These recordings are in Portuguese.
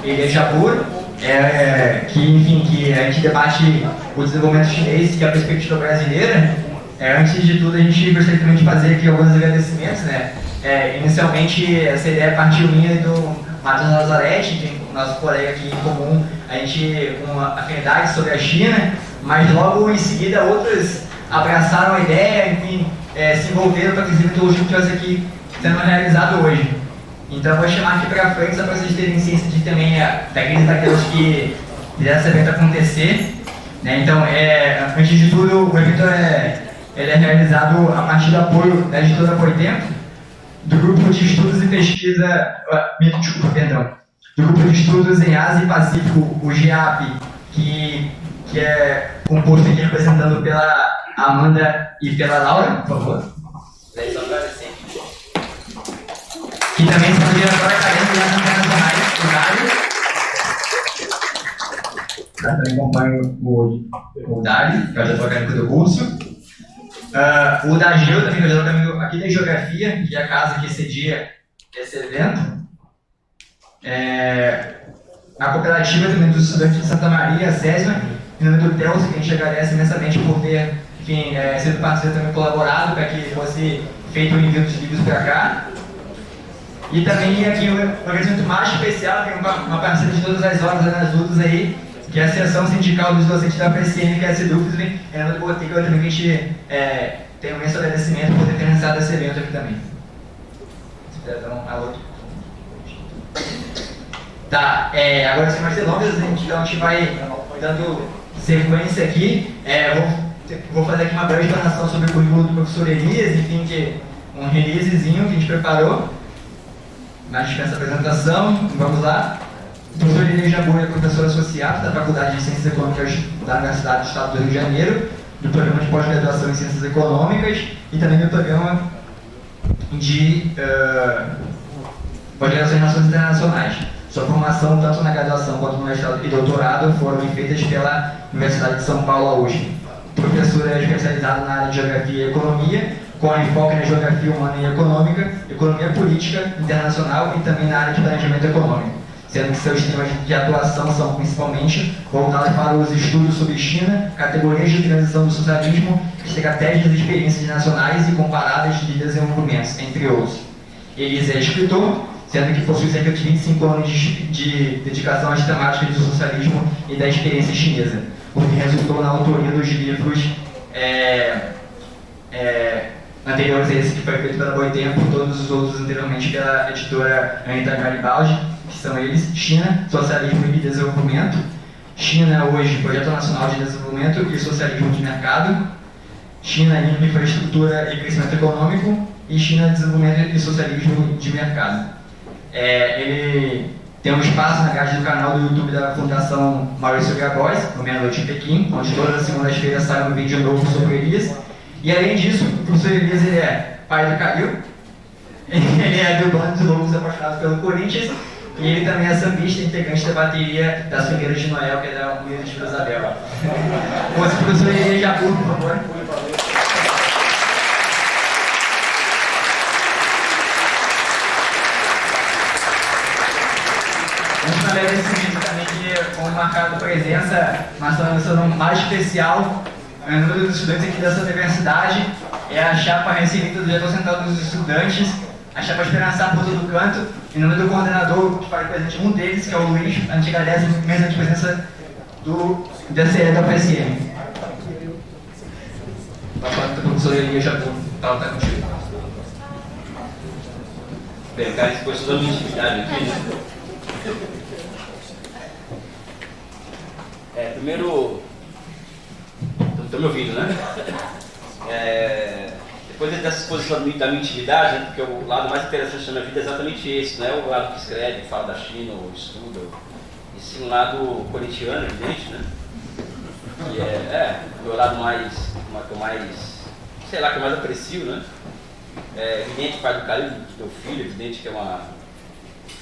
Ele é Japur, que a gente debate o desenvolvimento chinês e a perspectiva brasileira. Antes de tudo, a gente gostaria também de fazer aqui alguns agradecimentos, né? Inicialmente, essa ideia partiu minha do Matheus Nazarete, que é o nosso colega aqui em comum, a gente com afinidade sobre a China, mas logo em seguida outros abraçaram a ideia, enfim, se envolveram para que esse evento hoje que estivesse aqui sendo realizado hoje. Então eu vou chamar aqui para frente só para vocês terem ciência de também daqueles que fizeram esse evento acontecer. Né? Então, antes de tudo, o evento ele é realizado a partir do apoio da editora Boitempo, do grupo de estudos e pesquisa, do grupo de estudos em Ásia e Pacífico, o GEAP, que é composto aqui representando pela Amanda e pela Laura, por favor. Daí só para agradecer. Que também são diretora acadêmica das internacionais, o Dário. Também acompanho o Dário, que é o diretor acadêmico do curso. O Dagil, também que é o diretor acadêmico aqui da Geografia, que é a casa que cedia esse evento. A cooperativa também dos estudantes de Santa Maria, a SESMA, e no nome do Telso, que a gente agradece imensamente por ter, enfim, sido parceiro também colaborado para que fosse feito o envio dos livros para cá. E também aqui um agradecimento mais especial, tem uma parceira de todas as horas nas lutas aí, que é a Associação Sindical dos Docentes da PCM, que é a CEDUFSB, Ana Botica, também que a gente tem um imenso agradecimento por ter financiado esse evento aqui também. Então, tá, agora sem mais delongas, então a gente vai dando sequência aqui. Vou fazer aqui uma breve explanação sobre o currículo do professor Elias, enfim, um releasezinho que a gente preparou. Na dispensa apresentação, vamos lá. O professor Elias Jabur é professor associado da Faculdade de Ciências Econômicas da Universidade do Estado do Rio de Janeiro, do programa de pós-graduação em Ciências Econômicas e também do programa de pós-graduação em Relações Internacionais. Sua formação, tanto na graduação quanto no mestrado e doutorado, foram feitas pela Universidade de São Paulo, a USP. Professor especializado na área de Geografia e Economia, com enfoque na geografia humana e econômica, economia política internacional e também na área de planejamento econômico, sendo que seus temas de atuação são principalmente voltados para os estudos sobre China, categorias de transição do socialismo, estratégias e experiências nacionais e comparadas de desenvolvimento, entre outros. Elias é escritor, sendo que possui cerca de 25 anos de dedicação às temáticas do socialismo e da experiência chinesa, o que resultou na autoria dos livros anteriores a esse que foi feito pela Boitempo, todos os outros anteriormente pela editora Anitta Garibaldi, que são eles: China, Socialismo e Desenvolvimento, China hoje, Projeto Nacional de Desenvolvimento e Socialismo de Mercado, China, Infraestrutura e Crescimento Econômico e China, Desenvolvimento e Socialismo de Mercado. Ele tem um espaço na grade do canal do YouTube da Fundação Maurício Grabois, no Meia-Noite em Pequim, onde todas as segundas-feiras sai um vídeo novo sobre Elias. E além disso, o professor Elias ele é pai do Calil, ele é do Bando de Loucos Apaixonados pelo Corinthians, e ele também é sambista, integrante da bateria da Swingueiros de Noel, que é da Unida de Vila Isabel. Com esse professor Elias Jabur, por favor. Um agradecimento também que, como marcado presença, mas uma menção mais especial, o número dos estudantes aqui dessa universidade é a chapa recebida do diretor central dos estudantes, a chapa Esperançar por todo canto, em nome do coordenador que faz presente um deles, que é o Luiz, a gente agradece mesmo a presença do DCE da PSM. A palavra do professor Elias Jabur, está contigo. Bem, cara, esse curso da minha intimidade aqui, né? Primeiro, estão me ouvindo, né? Depois dessa exposição da minha intimidade, né, porque o lado mais interessante da minha vida é exatamente esse, não é o lado que escreve, fala da China ou estuda, e sim um lado corintiano, evidente, né? Que o meu lado que eu mais aprecio, né? É evidente pai do Calil, do teu filho, evidente que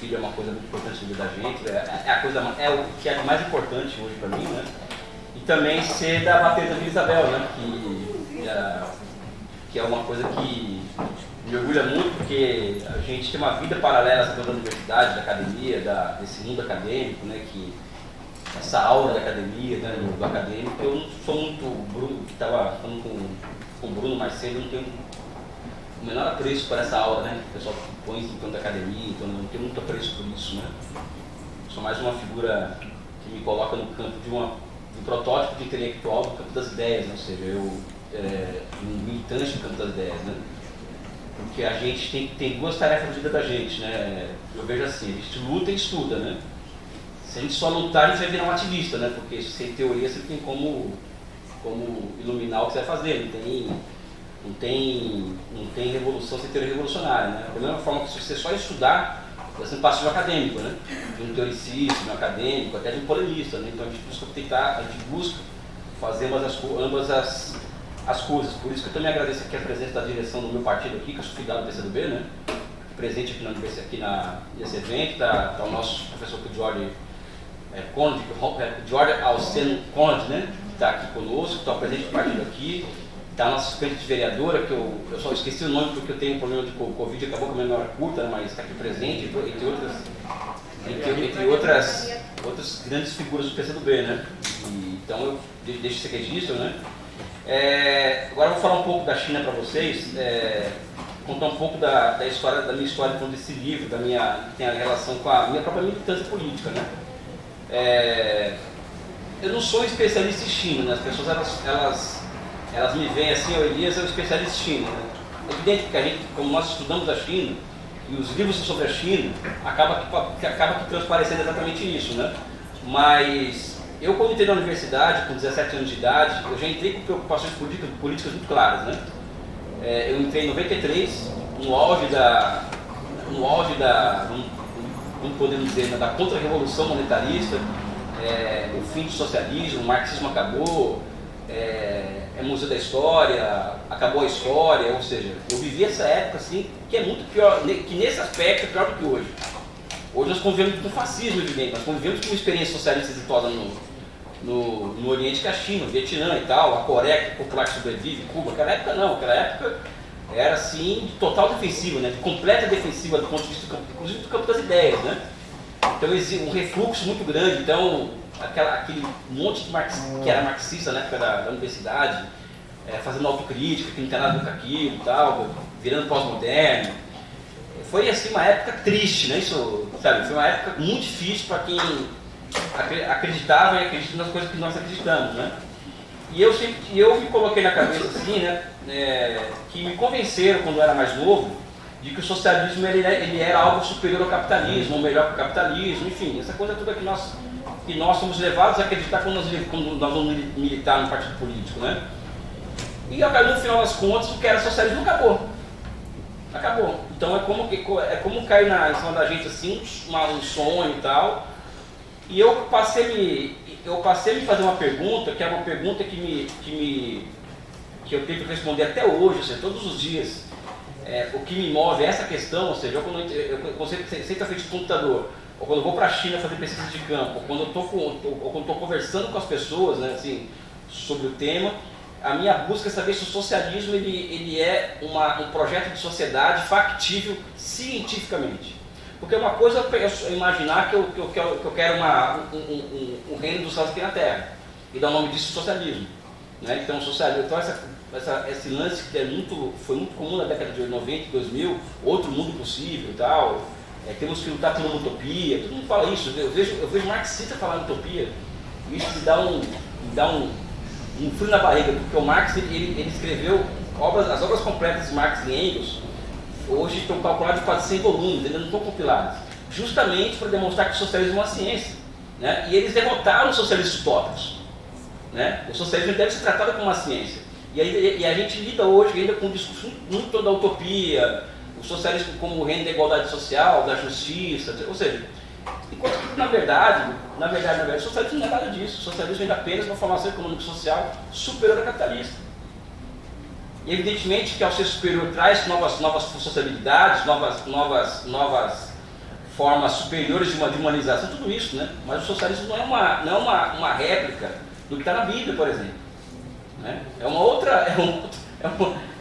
filho é uma coisa muito importante na vida da gente, é o que é mais importante hoje para mim, né? E também ser da bateria da Vila Isabel, né? Que é uma coisa que me orgulha muito porque a gente tem uma vida paralela essa coisa da universidade, da academia, desse mundo acadêmico, né, que essa aura da academia, né, do acadêmico. Eu não sou muito, Bruno, que estava falando com o Bruno mais cedo, eu não tenho o menor apreço por essa aura, né, que o pessoal põe em torno da academia, então eu não tenho muito apreço por isso, né. Sou mais uma figura que me coloca no campo de um protótipo de intelectual do campo das ideias, né? Ou seja, um militante do campo das ideias, né? Porque a gente tem duas tarefas na vida da gente, né? Eu vejo assim, a gente luta e estuda, né? Se a gente só lutar, a gente vai virar um ativista, né? Porque sem teoria você tem como iluminar o que você vai fazer, não tem revolução sem teoria revolucionária, né? Da mesma forma que se você só estudar, você não passa de um acadêmico, né? De um teoricista, de um acadêmico, até de um polemista, né? Então a gente busca fazer ambas as coisas. Por isso que eu também agradeço aqui a presença da direção do meu partido aqui, que eu sou filiado do PCdoB, né? Presente aqui nesse evento, tá o nosso professor Jorge Alceno Conde, né? Que está aqui conosco, está presente do partido aqui. Está a nossa suplente de vereadora, que eu só esqueci o nome porque eu tenho um problema de Covid, acabou com a memória curta, mas está aqui presente, entre outras grandes figuras do PCdoB, né? Então eu deixo esse registro, né? Agora eu vou falar um pouco da China para vocês, contar um pouco da minha história desse livro, que tem a relação com a minha própria militância política, né? Eu não sou especialista em China, né? As pessoas elas me veem assim, o Elias é um especialista em China, né? É evidente que a gente, como nós estudamos a China, e os livros sobre a China, acaba que transparecendo exatamente isso, né? Mas eu, quando entrei na universidade, com 17 anos de idade, eu já entrei com preocupações políticas muito claras, né? Eu entrei em 93, no auge da como podemos dizer, né, da contra-revolução monetarista, o fim do socialismo, o marxismo acabou, Museu da História, acabou a história, ou seja, eu vivi essa época assim, que é muito pior, que nesse aspecto é pior do que hoje. Hoje nós convivemos com o fascismo, evidente, nós convivemos com uma experiência socialista exitosa no Oriente, que é a China, o Vietnã e tal, a Coreia, que é popular que sobrevive, Cuba. Aquela época não, aquela época era assim, de total defensiva, né, de completa defensiva do ponto de vista, inclusive do campo das ideias, né. Então existe um refluxo muito grande, então aquele monte de que era marxista na época da universidade, fazendo autocrítica, que não tem nada a ver com aquilo e tal, virando pós-moderno. Foi assim uma época triste, né? Isso, sabe, foi uma época muito difícil para quem acreditava e acredita nas coisas que nós acreditamos, né? E eu me coloquei na cabeça assim, né, que me convenceram quando eu era mais novo de que o socialismo ele era algo superior ao capitalismo, ou melhor que o capitalismo, enfim, essa coisa toda que nós somos levados a acreditar quando nós vamos militar no partido político, né? E no final das contas, o que era socialismo acabou. Então é como cair em cima da gente assim, um sonho e tal. E eu passei a me fazer uma pergunta, que é uma pergunta que eu tento responder até hoje, ou seja, todos os dias. O que me move é essa questão, ou seja, eu sempre à frente do computador, ou quando eu vou para a China fazer pesquisa de campo, ou quando eu estou conversando com as pessoas, né, assim, sobre o tema, a minha busca é saber se o socialismo ele é um projeto de sociedade factível cientificamente. Porque uma coisa é imaginar que eu quero um reino dos céus aqui na Terra, e dar o nome disso socialismo. Né? Então, socialismo, esse lance que foi muito comum na década de 90 e 2000, outro mundo possível e tal, temos que lutar por uma utopia, todo mundo fala isso, eu vejo marxista falar em utopia, e isso me dá um frio na barriga, porque o Marx ele escreveu as obras completas de Marx e Engels, hoje estão calculadas em 400 volumes, ainda não estão compiladas, justamente para demonstrar que o socialismo é uma ciência, né? E eles derrotaram os socialistas utópicos, né? O socialismo deve ser tratado como uma ciência, e a gente lida hoje ainda com um discurso muito da utopia, o socialismo como o reino da igualdade social, da justiça, ou seja, enquanto que na verdade, o socialismo não é nada disso. O socialismo é apenas uma formação econômica e social superior à capitalista. E evidentemente que ao ser superior traz novas sociabilidades, novas formas superiores de humanização, tudo isso, né? Mas o socialismo não é uma réplica do que está na Bíblia, por exemplo. Né? É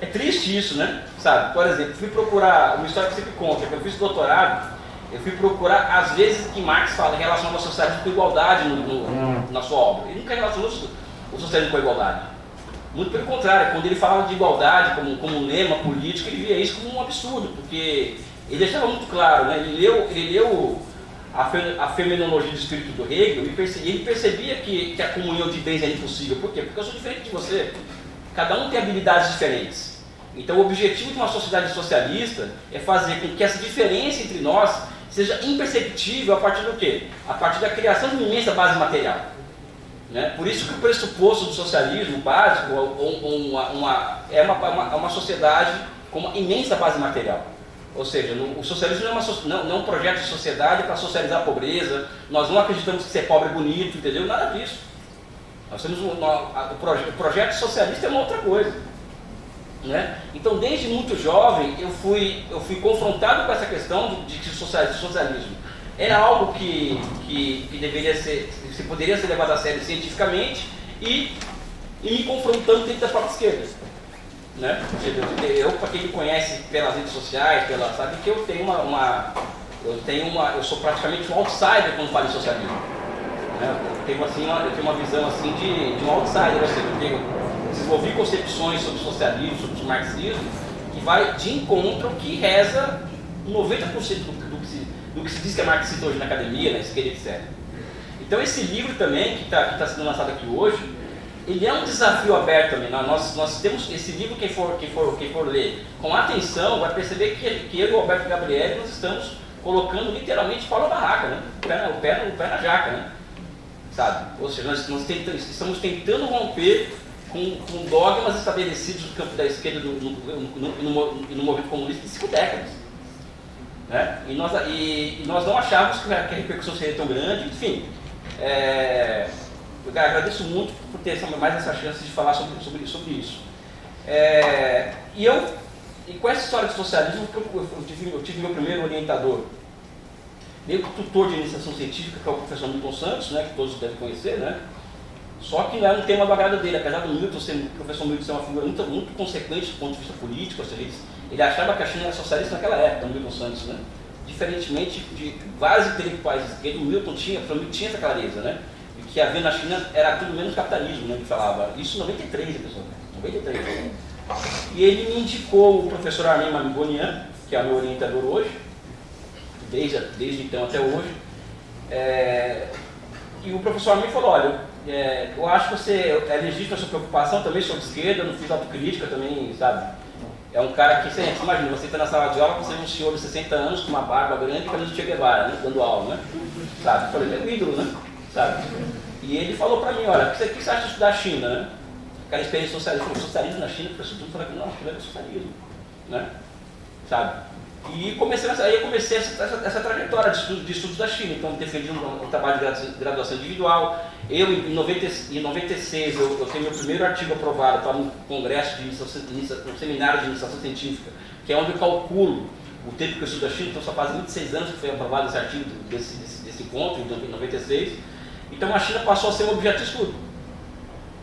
É triste isso, né? Sabe? Por exemplo, fui procurar, uma história que eu sempre conto, quando eu fiz doutorado, eu fui procurar as vezes que Marx fala em relação ao socialismo com igualdade na sua obra. Ele nunca relacionou o socialismo com a igualdade. Muito pelo contrário, quando ele falava de igualdade como um lema político, ele via isso como um absurdo, porque ele deixava muito claro, né? Ele leu a fenomenologia do espírito do Hegel e ele percebia que a comunhão de bens era impossível. Por quê? Porque eu sou diferente de você. Cada um tem habilidades diferentes. Então o objetivo de uma sociedade socialista é fazer com que essa diferença entre nós seja imperceptível a partir do quê? A partir da criação de uma imensa base material. Né? Por isso que o pressuposto do socialismo básico é uma sociedade com uma imensa base material. Ou seja, o socialismo não é um projeto de sociedade para socializar a pobreza, nós não acreditamos que ser pobre é bonito, entendeu? Nada disso. Nós temos o projeto socialista é uma outra coisa. Né? Então, desde muito jovem, eu fui confrontado com essa questão de que o socialismo era algo que deveria ser, se poderia ser levado a sério cientificamente e me confrontando dentro da própria esquerda. Né? Eu, para quem me conhece pelas redes sociais, sabe que eu sou praticamente um outsider quando falo em socialismo. Né? Eu tenho uma visão assim de um outsider, ou seja, eu desenvolvi concepções sobre socialismo, sobre o marxismo, que vai de encontro ao que reza 90% do que se diz que é marxista hoje na academia, na esquerda, etc. Então esse livro também, que está sendo lançado aqui hoje, ele é um desafio aberto também. Nós temos esse livro, quem for ler com atenção, vai perceber que eu e o Alberto Gabriel nós estamos colocando literalmente pau na barraca, né? o pé na jaca, né? Sabe? Ou seja, nós estamos tentando romper com dogmas estabelecidos no campo da esquerda e no movimento comunista de 5 décadas. Né? E nós não achávamos que a repercussão seria tão grande, enfim. Eu agradeço muito por ter mais essa chance de falar sobre isso. E com essa história de socialismo, eu tive meu primeiro orientador, meio que tutor de iniciação científica, que é o professor Milton Santos, né, que todos devem conhecer, né? Só que não era um tema do agrado dele, apesar do professor Milton ser uma figura muito consequente do ponto de vista político, ou seja, ele achava que a China era socialista naquela época, o Milton Santos, né? Diferentemente de vários intelectuais de esquerda, o Milton tinha essa clareza, né? E que havia na China era tudo menos capitalismo, né? Ele falava, isso em 93, pessoal, 93. E ele me indicou o professor Armin Mamigonian, que é o meu orientador hoje, desde então até hoje. E o professor Armin falou, olha, eu acho que é legítima a sua preocupação, também sou de esquerda, não fiz autocrítica também, sabe? É um cara que, você imagina, você está na sala de aula, você é um senhor de 60 anos, com uma barba grande e camisa de Che Guevara, né? Dando aula, né? Sabe? Eu falei, meu ídolo, né? Sabe? E ele falou para mim, olha, o que você acha de estudar a China, né? Aquela experiência socialista, falou, socialismo na China, o professor tudo falou que não, aquilo é socialismo, né? Sabe? E eu comecei essa trajetória de estudos da China. Então, defendi um trabalho de graduação individual. Em 96, eu tenho meu primeiro artigo aprovado para um congresso um seminário de iniciação científica, que é onde eu calculo o tempo que eu estudo a China. Então, só faz 26 anos que foi aprovado esse artigo desse encontro, em 96. Então, a China passou a ser um objeto de estudo,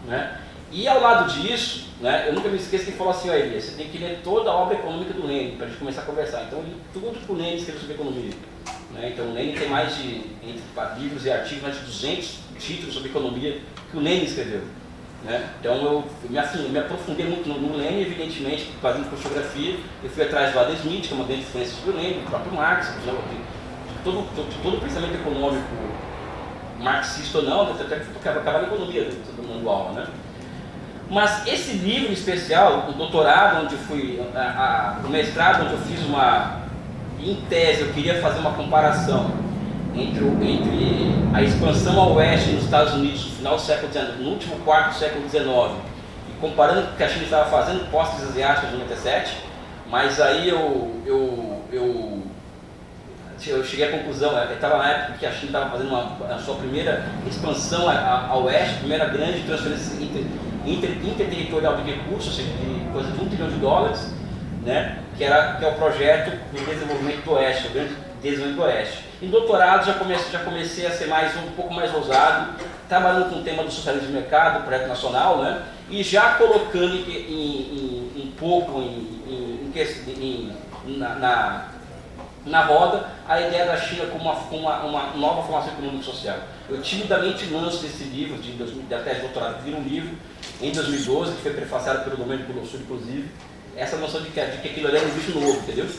né? E ao lado disso, né, eu nunca me esqueço que ele falou assim, Elias, você tem que ler toda a obra econômica do Lenin para a gente começar a conversar. Então, tudo que o Lenin escreveu sobre economia. Né? Então, o Lenin tem entre livros e artigos, mais de 200 títulos sobre economia que o Lenin escreveu. Né? Então, eu me aprofundei muito no Lenin, evidentemente, fazendo fotografia. Eu fui atrás do Adam Smith, que é uma grande influência do Lenin, do próprio Marx, de todo o pensamento econômico, marxista ou não, até que acaba na economia do mundo aula, né? Mas esse livro especial, o doutorado, onde eu fui, o mestrado, onde eu fiz em tese, eu queria fazer uma comparação entre a expansão ao oeste nos Estados Unidos no final do século XIX, no último quarto do século XIX, e comparando com o que a China estava fazendo pós-crise asiática de 97, mas aí eu cheguei à conclusão, eu estava na época que a China estava fazendo a sua primeira expansão ao oeste, a primeira grande transferência interterritorial de recursos, ou seja, de coisa de $1 trilhão, né, que é o projeto de desenvolvimento do Oeste, o grande desenvolvimento do Oeste. Em doutorado já comecei a ser um pouco mais ousado, trabalhando com o tema do socialismo de mercado, projeto nacional, né, e já colocando em pouco na roda a ideia da China como uma nova formação econômica e social. Eu timidamente lanço esse livro, da tese de doutorado, que vira um livro, em 2012, que foi prefaciado pelo Domênico Lossur, inclusive, essa noção de que aquilo ali era um bicho novo, entendeu? De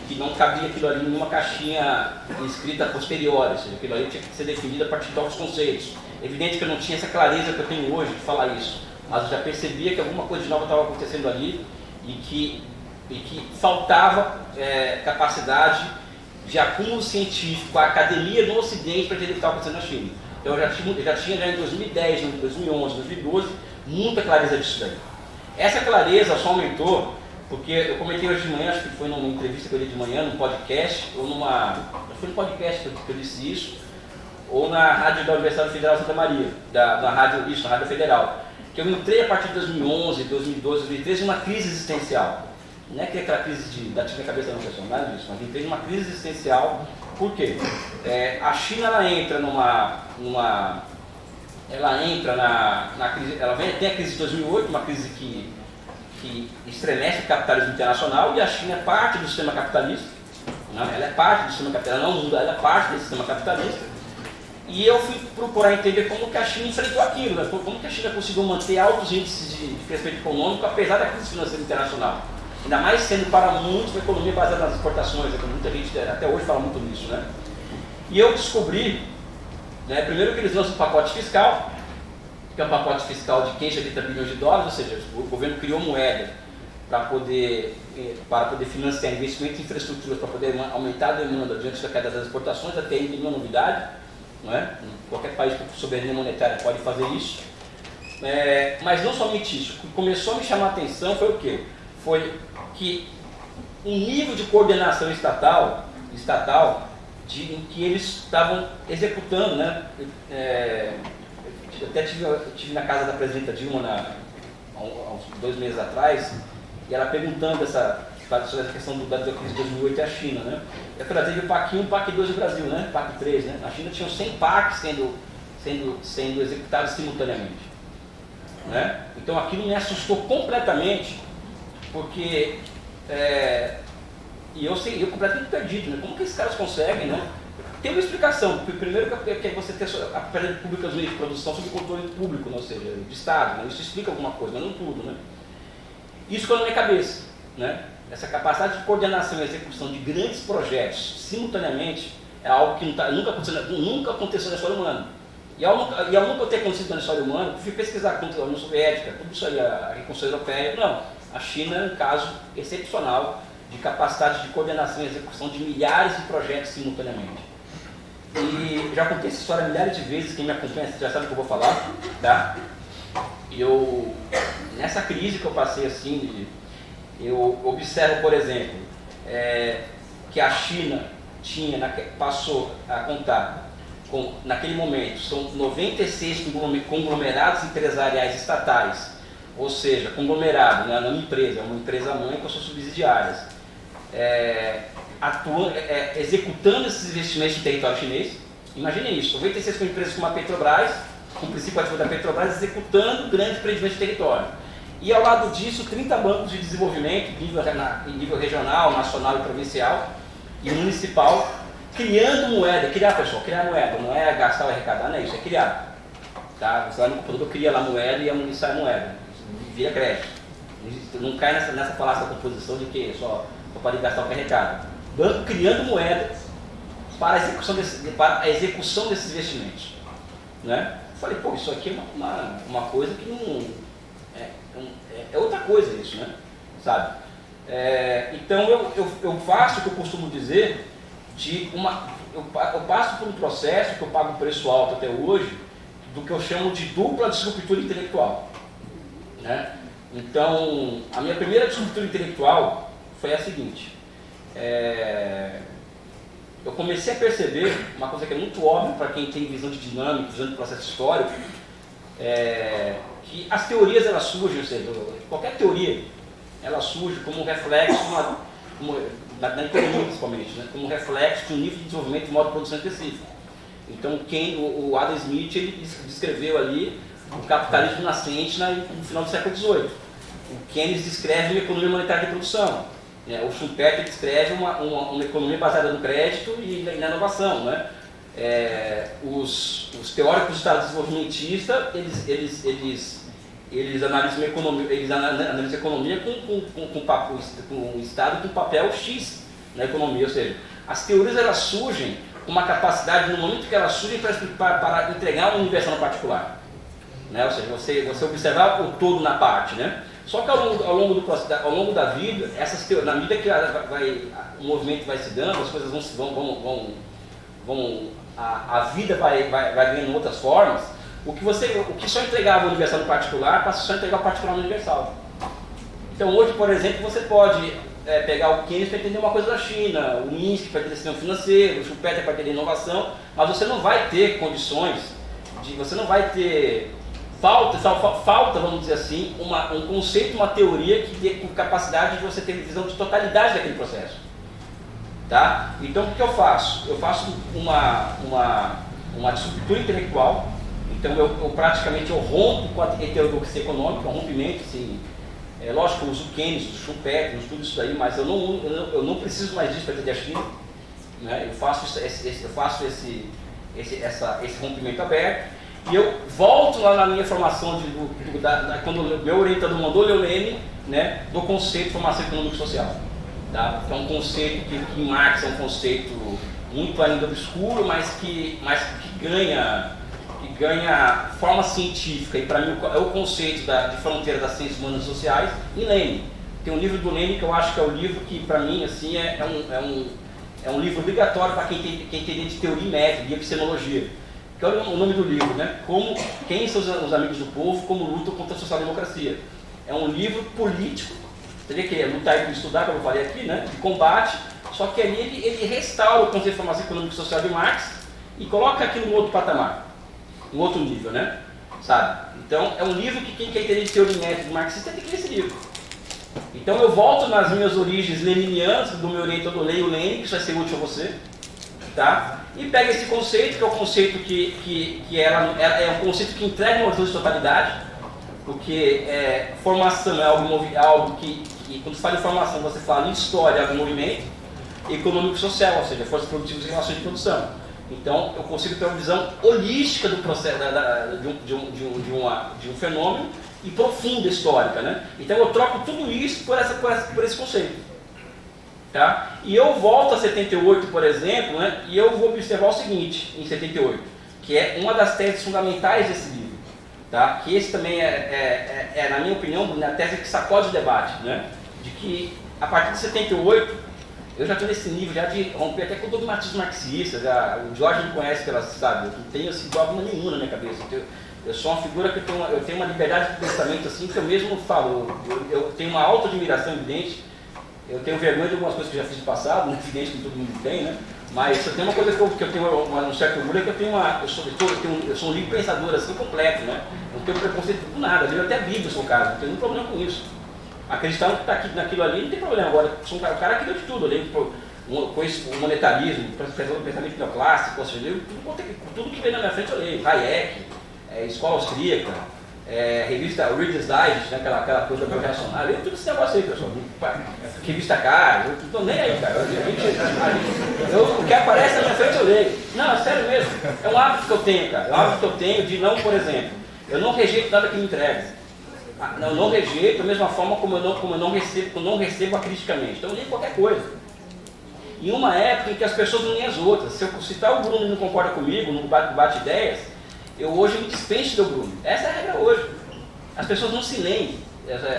que não cabia aquilo ali em nenhuma caixinha escrita posterior, ou seja, aquilo ali tinha que ser definido a partir de novos conceitos. Evidente que eu não tinha essa clareza que eu tenho hoje de falar isso, mas eu já percebia que alguma coisa de nova estava acontecendo ali e que faltava capacidade de acúmulo científico, a academia do Ocidente para entender o que estava acontecendo na China. Então eu já tinha em 2010, 2011, 2012, muita clareza disso daí. Essa clareza só aumentou porque eu comentei hoje de manhã, acho que foi numa entrevista que eu dei de manhã, num podcast, ou foi num podcast que eu disse isso, ou na rádio da Universidade Federal de Santa Maria, na rádio federal, que eu entrei a partir de 2011, 2012, 2013 em uma crise existencial. Não é que é aquela crise da tinha cabeça não pessoal, nada disso, mas entrei numa crise existencial. Por quê? A China tem a crise de 2008, uma crise que estremece o capitalismo internacional, e a China é parte do sistema capitalista, né? Ela é parte do sistema capitalista, ela não muda, ela é parte desse sistema capitalista. E eu fui procurar entender como que a China enfrentou aquilo, né? Como que a China conseguiu manter altos índices de crescimento econômico apesar da crise financeira internacional. Ainda mais sendo para muitos uma economia baseada nas exportações, que muita gente até hoje fala muito nisso, né? E eu descobri, né, primeiro que eles lançam um pacote fiscal, que é um pacote fiscal de 500 a 30 bilhões de dólares, ou seja, o governo criou moeda para poder financiar investimentos em infraestruturas, para poder aumentar a demanda diante da queda das exportações, até aí nenhuma novidade, não é? Qualquer país com soberania monetária pode fazer isso. Mas não somente isso, o que começou a me chamar a atenção foi o quê? Foi que um nível de coordenação estatal em que eles estavam executando, né? Até tive na casa da presidenta Dilma há uns 2 meses atrás, e ela perguntando sobre essa questão da crise de 2008 e a China, né? Eu trazia o PAC 1 e o PAC 2 do Brasil, né? PAC 3, né? Na China tinham 100 PACs sendo executados simultaneamente, né? Então aquilo me assustou completamente, porque eu completamente perdido, né? Como que esses caras conseguem, né? Tem uma explicação, porque primeiro que é você ter a parede pública dos meios de produção sob controle público, né? Ou seja, de Estado, né? Isso explica alguma coisa, mas não tudo, né? Isso ficou na minha cabeça, né? Essa capacidade de coordenação e execução de grandes projetos simultaneamente é algo que nunca aconteceu na história humana. E ao nunca ter acontecido na história humana, eu fui pesquisar contra a União Soviética, tudo isso aí, a Reconstrução Europeia, não. A China é um caso excepcional de capacidade de coordenação e execução de milhares de projetos simultaneamente. E já contei essa história milhares de vezes, quem me acompanha já sabe o que eu vou falar, tá? Nessa crise que eu passei assim, eu observo, por exemplo, que a China passou a contar com, naquele momento, são 96 conglomerados empresariais estatais, ou seja, conglomerado, né, uma empresa mãe com suas subsidiárias, executando esses investimentos em território chinês. Imaginem isso, 96 empresas como a Petrobras, com o princípio ativo da Petrobras, executando grandes empreendimentos de território. E ao lado disso, 30 bancos de desenvolvimento, em nível regional, nacional e provincial e municipal, criando moeda. Criar moeda, não é gastar ou arrecadar, não é isso, é criar. Tá? Você vai no computador, cria lá moeda e a munição é moeda, vira crédito. Não cai nessa falácia da composição de que só pode gastar o que arrecada. Banco criando moeda para a execução desses investimentos. Né? Falei, pô, isso aqui é uma coisa que não... É outra coisa isso, né? Sabe? Então eu faço o que eu costumo dizer, eu passo por um processo que eu pago um preço alto até hoje, do que eu chamo de dupla disruptura intelectual. Né? Então, a minha primeira disruptura intelectual foi a seguinte. Eu comecei a perceber uma coisa que é muito óbvia para quem tem visão de dinâmica, visão de processo histórico, que as teorias elas surgem, ou seja, qualquer teoria ela surge como um reflexo, na economia principalmente, né, como um reflexo de um nível de desenvolvimento de modo de produção específico. Então o Adam Smith ele descreveu ali o capitalismo nascente no final do século XVIII. O Keynes descreve uma economia monetária de produção. Né? O Schumpeter descreve uma economia baseada no crédito e na inovação. Né? Os teóricos do Estado desenvolvimentista, eles analisam a economia com o Estado com papel X na economia, ou seja, as teorias elas surgem com uma capacidade, no momento que elas surgem, para entregar uma universal no particular. Né? Ou seja, você observar o todo na parte. Né? Só que ao longo da vida, essas teorias, na medida que o movimento vai se dando, as coisas a vida vai ganhando outras formas. O que só entregava o universal no particular passa só a entregar o particular no universal. Então hoje, por exemplo, você pode pegar o Keynes para entender uma coisa da China, o Minsky para entender sistema financeiro, o Schumpeter para entender inovação, mas você não vai ter condições, você não vai ter, falta, vamos dizer assim, um conceito, uma teoria que dê com capacidade de você ter visão de totalidade daquele processo. Tá? Então o que eu faço? Eu faço uma disruptura intelectual. Então eu praticamente rompo com a heterodoxia econômica, um rompimento, assim, lógico que eu uso o Keynes, o Schumpeter, eu estudo isso daí, mas eu não preciso mais disso para entender a China. Né? Eu faço esse rompimento aberto e eu volto lá na minha formação quando o meu orientador mandou ler o Lenin, né, do conceito de formação econômica e social. Tá? Que é um conceito que em Marx é um conceito muito ainda obscuro, mas que ganha forma científica, e para mim é o conceito de fronteira das ciências humanas e sociais em Lenin. Tem um livro do Lenin que eu acho que é o livro que para mim assim, é um livro obrigatório para quem entende de teoria e método, de epistemologia. Que é o nome do livro, né? Quem são os amigos do povo, como lutam contra a social-democracia. É um livro político, você vê que é lutar e estudar, como eu falei aqui, né? De combate, só que ali ele restaura o conceito de formação econômica e social de Marx e coloca aquilo no outro patamar. Um outro nível, né? Sabe? Então, é um livro que quem quer entender de teoria e método marxista tem que ler esse livro. Então, eu volto nas minhas origens leninianas, do meu orientador, leio o Lenin, que isso vai ser útil a você, tá? E pega esse conceito, que é o conceito que é um conceito que entrega uma visão de totalidade, porque formação é algo que, quando você fala em formação, você fala em história, algo movimento, econômico e social, ou seja, forças produtivas e relações de produção. Então, eu consigo ter uma visão holística do processo, de um fenômeno e profunda histórica. Né? Então, eu troco tudo isso por esse conceito. Tá? E eu volto a 78, por exemplo, né? E eu vou observar o seguinte, em 78, que é uma das teses fundamentais desse livro. Tá? Que esse também na minha opinião, a tese que sacode o debate. Né? De que, a partir de 78, eu já estou nesse nível já de romper até com o dogmatismo marxista. O Jorge me conhece, sabe? Eu não tenho assim, dogma nenhum na minha cabeça. Eu sou uma figura que eu tenho uma liberdade de pensamento assim que eu mesmo falo. Eu tenho uma auto-admiração evidente. Eu tenho vergonha de algumas coisas que eu já fiz no passado, não é evidente que todo mundo tem, né? Mas eu tenho uma coisa que eu tenho um certo orgulho, é que eu sou um livre pensador assim completo, né? Eu não tenho preconceito com nada. Eu até vivo, se for o caso, não tenho nenhum problema com isso. Acreditar no que está aqui naquilo ali não tem problema. Agora, sou um cara que deu de tudo. Eu conheço o monetarismo, o pensamento neoclássico, ou seja, tudo que vem na minha frente eu leio. Hayek, Escola Austríaca, revista Reader's Digest, né, aquela coisa meio reacionária. Eu leio tudo esse negócio aí, pessoal. Revista Cara, eu não estou nem aí, cara. O que aparece na minha frente eu leio. Não, é sério mesmo. É um hábito que eu tenho, cara. É um hábito que eu tenho de não, por exemplo, eu não rejeito nada que me entregue. Eu não rejeito da mesma forma como eu não recebo acriticamente. Então eu leio qualquer coisa. Em uma época em que as pessoas não leem as outras. Se eu citar o Bruno e não concorda comigo, no bate ideias, eu hoje me dispenso do Bruno. Essa é a regra hoje. As pessoas não se leem.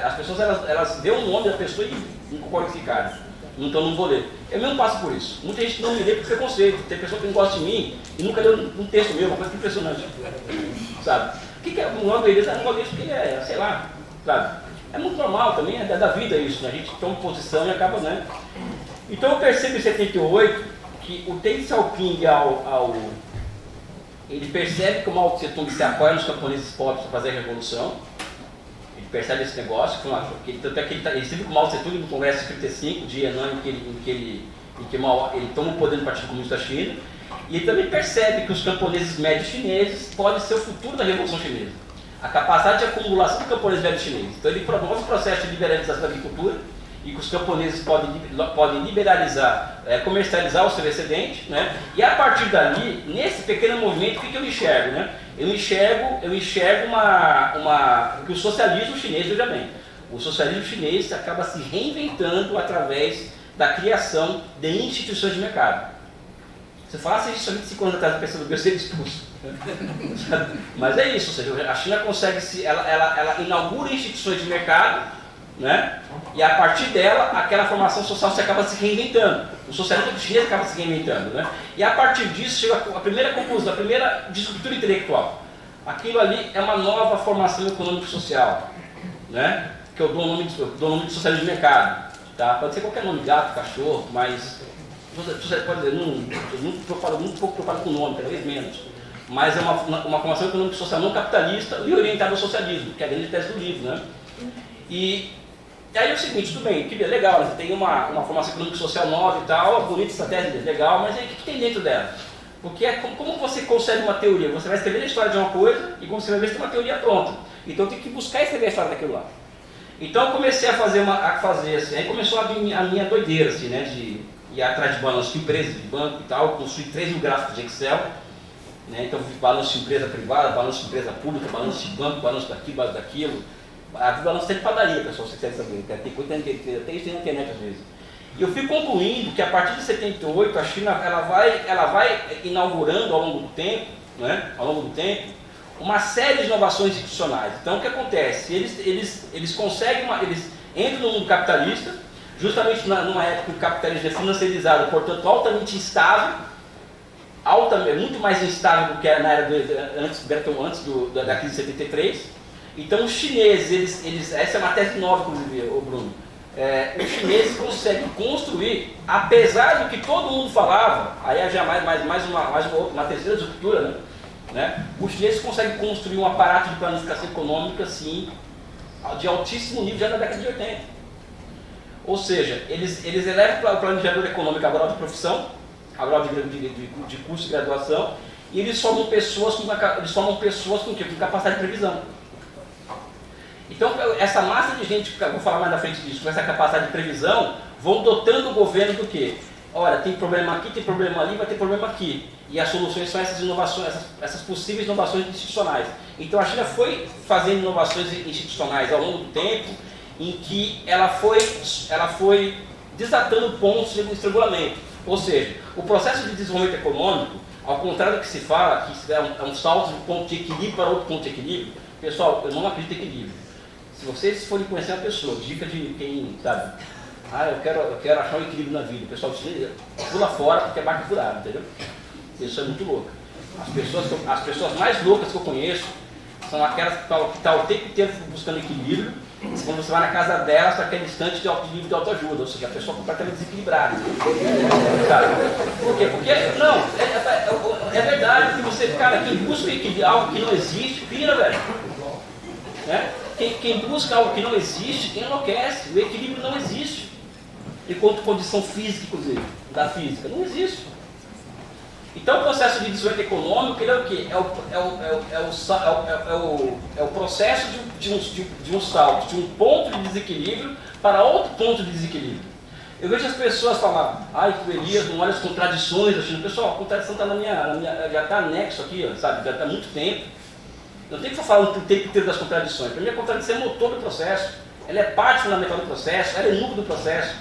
As pessoas elas veem o nome da pessoa e não concordam com esse cara. Então não vou ler. Eu mesmo passo por isso. Muita gente não me lê por preconceito. Tem pessoa que não gosta de mim e nunca leu um texto meu, uma coisa impressionante. Sabe? O que é o nome deles? Eu não gosto porque ele sei lá, sabe? É muito normal também, é da vida isso, né? A gente toma posição e acaba, né? Então eu percebo em 78 que o Deng Xiaoping ele percebe que o Mao Tse Tung se apoia nos camponeses pobres para fazer a revolução. Ele percebe esse negócio, tanto é que ele esteve com o Mao Tse Tung no Congresso de 35, de Henan, em que ele toma o poder no Partido Comunista da China. E ele também percebe que os camponeses médios chineses podem ser o futuro da Revolução Chinesa. a capacidade de acumulação do camponês velho chinês. Então ele promove o processo de liberalização da agricultura, e que os camponeses podem liberalizar, comercializar o seu excedente, né? E a partir dali, nesse pequeno movimento, o que eu enxergo? Né? Eu enxergo que o socialismo chinês, veja bem, o socialismo chinês acaba se reinventando através da criação de instituições de mercado. Se eu falasse isso há 25 anos atrás, pensando que eu seria expulso. Mas é isso, ou seja, a China consegue, ela inaugura instituições de mercado, né? E a partir dela, aquela formação social se acaba se reinventando. O socialismo chinês acaba se reinventando, né? E a partir disso chega a primeira conclusão, a primeira disruptura intelectual. Aquilo ali é uma nova formação econômico-social, né? Que eu dou o nome de socialismo de mercado. Tá? Pode ser qualquer nome, gato, cachorro, mas você pode dizer, muito pouco preocupado com o nome, cada vez menos. Mas é uma formação econômico-social não capitalista e orientada ao socialismo, que é a grande tese do livro, né? E aí é o seguinte, tudo bem, que legal, né? Você tem uma formação econômico-social nova e tal, bonita essa tese, legal, mas aí o que tem dentro dela? Porque como você consegue uma teoria? Você vai escrever a história de uma coisa e quando você vai ver, você tem uma teoria pronta. Então tem que buscar escrever a história daquilo lá. Então eu comecei a fazer assim, aí começou a vir a minha doideira, assim, né, de ir atrás de balanço de empresa, de banco e tal, construí 3.000 gráficos de Excel, né, então balanço de empresa privada, balanço de empresa pública, balanço de banco, balanço daqui, balanço daquilo, balanço até de padaria, pessoal, se você quiser saber, tem coisa até isso tem na internet às vezes. E eu fui concluindo que a partir de 78 a China ela vai inaugurando ao longo do tempo, né, uma série de inovações institucionais. Então o que acontece? Eles conseguem, eles entram no mundo capitalista, justamente numa época que o capitalismo é financiarizado, portanto altamente instável, muito mais instável do que era na era antes da crise de 73. Então os chineses, essa é uma tese nova, inclusive, Bruno. Os chineses conseguem construir, apesar do que todo mundo falava, aí já mais uma terceira disruptura, né? Os chineses conseguem construir um aparato de planificação econômica assim, de altíssimo nível já na década de 80. Ou seja, eles elevam o planejador econômico a grau de profissão, a grau de curso de graduação, e eles formam pessoas com capacidade de previsão. Então, essa massa de gente, que eu vou falar mais na frente disso, com essa capacidade de previsão, vão dotando o governo do quê? Olha, tem problema aqui, tem problema ali, vai ter problema aqui. E as soluções são essas inovações, essas possíveis inovações institucionais. Então a China foi fazendo inovações institucionais ao longo do tempo, em que ela foi desatando pontos de estrangulamento. Ou seja, o processo de desenvolvimento econômico, ao contrário do que se fala, que é um salto de ponto de equilíbrio para outro ponto de equilíbrio, pessoal, eu não acredito em equilíbrio. Se vocês forem conhecer uma pessoa, dica de quem sabe, eu quero achar um equilíbrio na vida, o pessoal pula fora porque é barca furada, entendeu? Isso é muito louco. As pessoas mais loucas que eu conheço são aquelas que estão o tempo inteiro buscando equilíbrio. Quando você vai na casa delas, está aquele instante de livro de autoajuda, ou seja, a pessoa completamente desequilibrada. Sabe? Por quê? Porque, não, é verdade que você, cara, quem busca algo que não existe, pira, velho. Né? Quem busca algo que não existe, enlouquece. O equilíbrio não existe. Enquanto condição física, inclusive, da física, não existe. Então o processo de desenvolvimento econômico, ele é o quê? É o processo de um salto, de um ponto de desequilíbrio para outro ponto de desequilíbrio. Eu vejo as pessoas falar, que o Elias não olha as contradições da China. Pessoal, a contradição está já está anexo aqui, sabe? Já está há muito tempo. Não tem que falar o tempo inteiro das contradições. Para mim a contradição é o motor do processo. Ela é parte fundamental do processo, ela é núcleo do processo.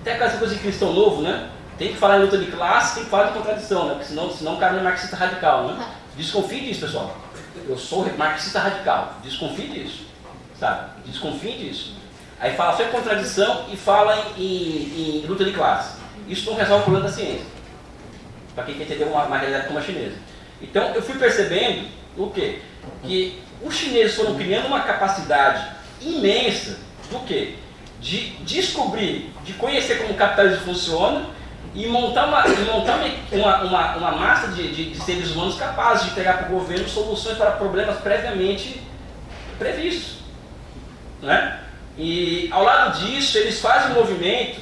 Até aquela coisa de cristão novo, né? Tem que falar em luta de classe, tem que falar de contradição, né? Porque senão o cara não é marxista radical, né? Desconfie disso, pessoal. Eu sou marxista radical. Desconfie disso, sabe? Desconfie disso. Aí fala só em contradição e fala em luta de classe. Isso não resolve o problema da ciência. Para quem quer entender uma realidade como a chinesa. Então eu fui percebendo o quê? Que os chineses foram criando uma capacidade imensa do quê? De descobrir, de conhecer como o capitalismo funciona e montar uma massa de seres humanos capazes de entregar para o governo soluções para problemas previamente previstos. Né? E ao lado disso, eles fazem um movimento,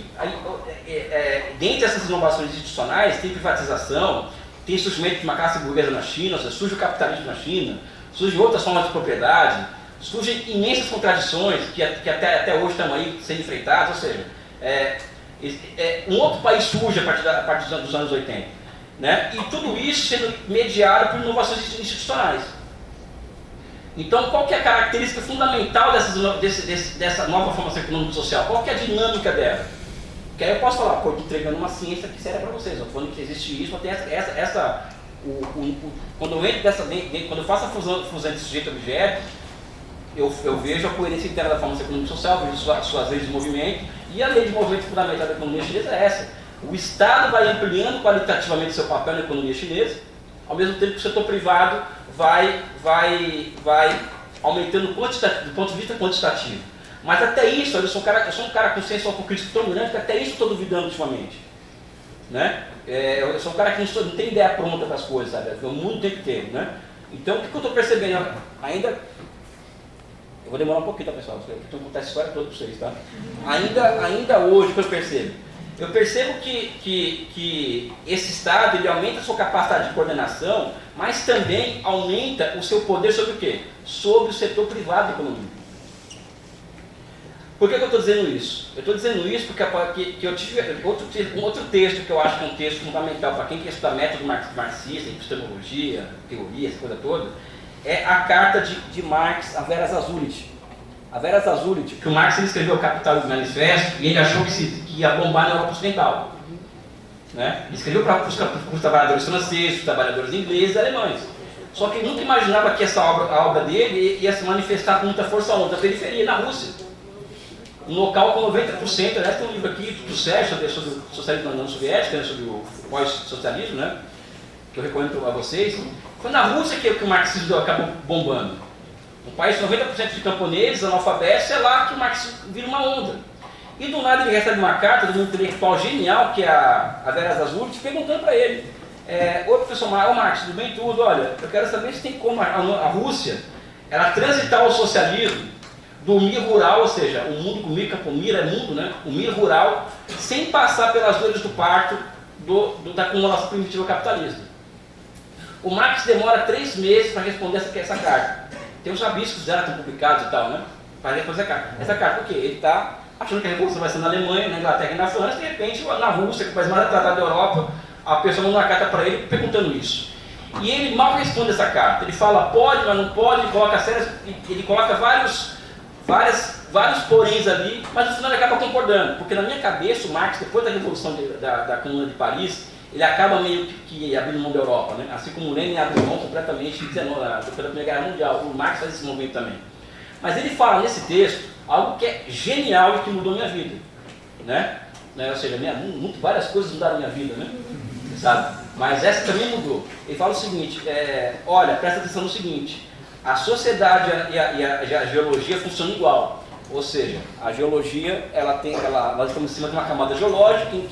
dentre essas inovações institucionais, tem privatização, tem surgimento de uma classe burguesa na China, ou seja, surge o capitalismo na China, surgem outras formas de propriedade, surgem imensas contradições que até hoje estão aí sendo enfrentadas, ou seja, um outro país surge a partir dos anos 80, né? E tudo isso sendo mediado por inovações institucionais. Então, qual que é a característica fundamental dessa nova formação econômica e social? Qual que é a dinâmica dela? Porque aí eu posso falar, estou entregando uma ciência que serve para vocês, eu estou falando que existe isso, tem quando eu entro quando eu faço a fusão de sujeito-objeto, eu vejo a coerência interna da formação econômica e social, vejo suas leis de movimento, e a lei de movimento fundamental da economia chinesa é essa. O Estado vai ampliando qualitativamente seu papel na economia chinesa, ao mesmo tempo que o setor privado vai aumentando do ponto de vista quantitativo. Mas até isso, eu sou um cara com senso autocrítico tão grande que até isso eu estou duvidando ultimamente. Né? Eu sou um cara que não tem ideia pronta das coisas, sabe? O mundo tem que ter. Né? Então, o que eu estou percebendo ainda... Eu vou demorar um pouquinho, tá, pessoal? Eu estou contando essa história toda para vocês, tá? Ainda hoje, o que eu percebo? Eu percebo que esse Estado ele aumenta a sua capacidade de coordenação, mas também aumenta o seu poder sobre o quê? Sobre o setor privado da economia. Por que eu estou dizendo isso? Eu estou dizendo isso porque eu tive outro texto que eu acho que é um texto fundamental para quem quer estudar método marxista, epistemologia, teoria, essa coisa toda, é a carta de Marx a Vera Zasulich. A Vera Zasulich, que o Marx escreveu o Capital e o Manifesto e ele achou que ia bombar na Europa Ocidental. Né? Ele escreveu para os trabalhadores franceses, os trabalhadores ingleses e alemães. Só que ele nunca imaginava que a obra dele ia se manifestar com muita força onde? Na periferia, na Rússia. Um local com 90%, aliás, tem um livro aqui do Sérgio sobre o socialismo na União Soviética, né, sobre o pós-socialismo, né, que eu recomendo a vocês. Foi na Rússia que o marxismo acabou bombando. Um país com 90% de camponeses, analfabetos, é lá que o marxismo vira uma onda. E do nada ele recebe uma carta de um intelectual genial, que é a Vera Zasulich, perguntando para ele: oi, professor Marx, tudo bem? Tudo. Olha, eu quero saber se tem como a Rússia ela transitar ao socialismo do mir rural, ou seja, o mundo com mir, Capomir é mundo, né? O mir rural, sem passar pelas dores do parto da acumulação primitiva capitalista. O Marx demora 3 meses para responder essa carta. Tem os rabiscos dela que estão publicados e tal, né? Para responder essa carta. Por quê? Ele está achando que a revolução vai ser na Alemanha, na Inglaterra e na França, de repente, na Rússia, que faz mais atrasado da Europa, a pessoa manda uma carta para ele perguntando isso. E ele mal responde essa carta. Ele fala pode, mas não pode, ele coloca vários poréns ali, mas no final ele acaba concordando, porque na minha cabeça o Marx, depois da Revolução da Comuna de Paris, ele acaba meio que abrindo mão da Europa, né? Assim como o Lenin abriu mão completamente depois da Primeira Guerra Mundial. O Marx faz esse movimento também. Mas ele fala nesse texto algo que é genial e que mudou minha vida, né? Ou seja, várias coisas mudaram minha vida, né? Sabe? Mas essa também mudou. Ele fala o seguinte: olha, presta atenção no seguinte, a sociedade e a geologia funcionam igual. Ou seja, a geologia, nós estamos em cima de uma camada geológica em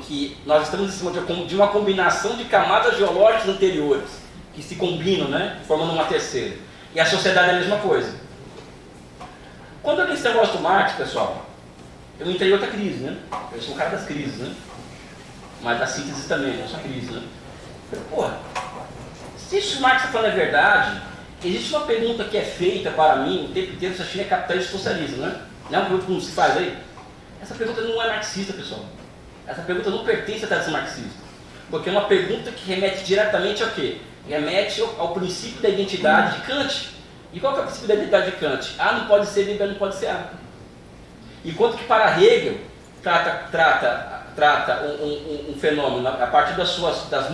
que nós estamos em cima de uma combinação de camadas geológicas anteriores que se combinam, né, formando uma terceira. E a sociedade é a mesma coisa. Quando eu li esse negócio do Marx, pessoal, eu entrei em outra crise, né? Eu sou um cara das crises, né? Mas da síntese também, eu sou a crise, né? Eu falei, porra, se isso que o Marx está falando é verdade, existe uma pergunta que é feita para mim o tempo inteiro se a China é capitalista ou socialismo, né? Não é uma pergunta como se faz aí? Essa pergunta não é marxista, pessoal. Essa pergunta não pertence à tradição marxista. Porque é uma pergunta que remete diretamente ao quê? Remete ao princípio da identidade de Kant. E qual que é o princípio da identidade de Kant? A não pode ser B, B não pode ser A. Enquanto que para Hegel, trata um fenômeno a partir das suas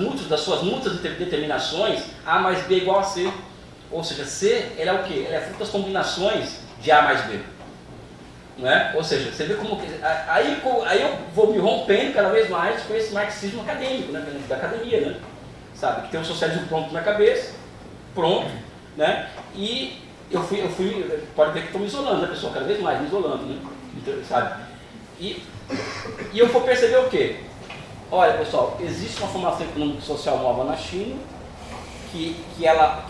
múltiplas determinações, A mais B igual a C. Ou seja, C ela é o quê? Ela é fruto das combinações de A mais B. Não é? Ou seja, você vê como... Aí eu vou me rompendo cada vez mais com esse marxismo acadêmico, né? Da academia, né? Sabe? Que tem um socialismo pronto na cabeça, pronto, né? E eu fui pode ver que estou me isolando, né, pessoal? Cada vez mais me isolando, né? Então, sabe? E eu vou perceber o quê? Olha, pessoal, existe uma formação econômica e social nova na China que ela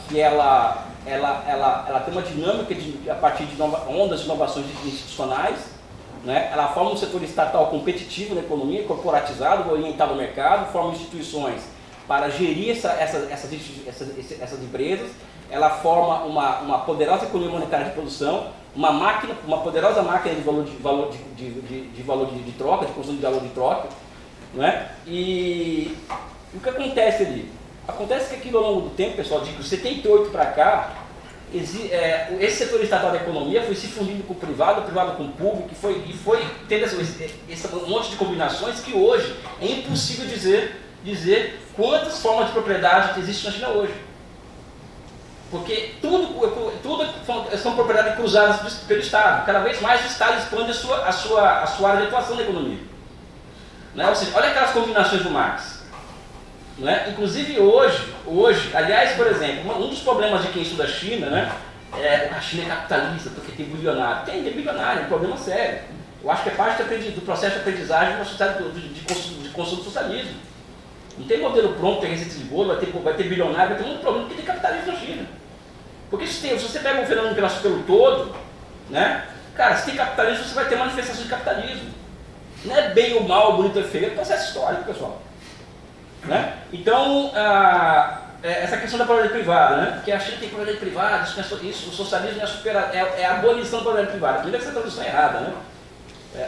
tem uma dinâmica a partir de ondas de inovações institucionais, né? Ela forma um setor estatal competitivo na economia, corporatizado, orientado ao mercado, forma instituições para gerir essas empresas. Ela forma uma poderosa economia monetária de produção, uma poderosa máquina de valor de troca, de consumo de valor de troca, não é? E o que acontece ali? Acontece que aquilo ao longo do tempo, pessoal, de 78 para cá, esse setor estatal da economia foi se fundindo com o privado com o público, e foi tendo esse monte de combinações que hoje é impossível dizer quantas formas de propriedade existem na China hoje. Porque tudo são propriedades cruzadas pelo Estado. Cada vez mais o Estado expande a sua área de atuação na economia. Né? Ou seja, olha aquelas combinações do Marx. Né? Inclusive hoje, aliás, por exemplo, um dos problemas de quem estuda a China, né, a China é capitalista porque tem bilionário. Tem bilionário, é um problema sério. Eu acho que é parte do processo de aprendizagem de uma sociedade de consumo do socialismo. Não tem modelo pronto, tem receita de bolo, vai ter bilionário, vai ter muito problema porque tem capitalismo na China. Porque se você pega um fenômeno pelo todo, né, cara, se tem capitalismo, você vai ter manifestação de capitalismo. Não é bem ou mal, bonito ou feio, é um processo histórico, pessoal. Né? Então, essa questão da propriedade privada, né? Porque a China tem propriedade privada, o socialismo é a abolição da propriedade privada. Primeiro que essa tradução é errada, né?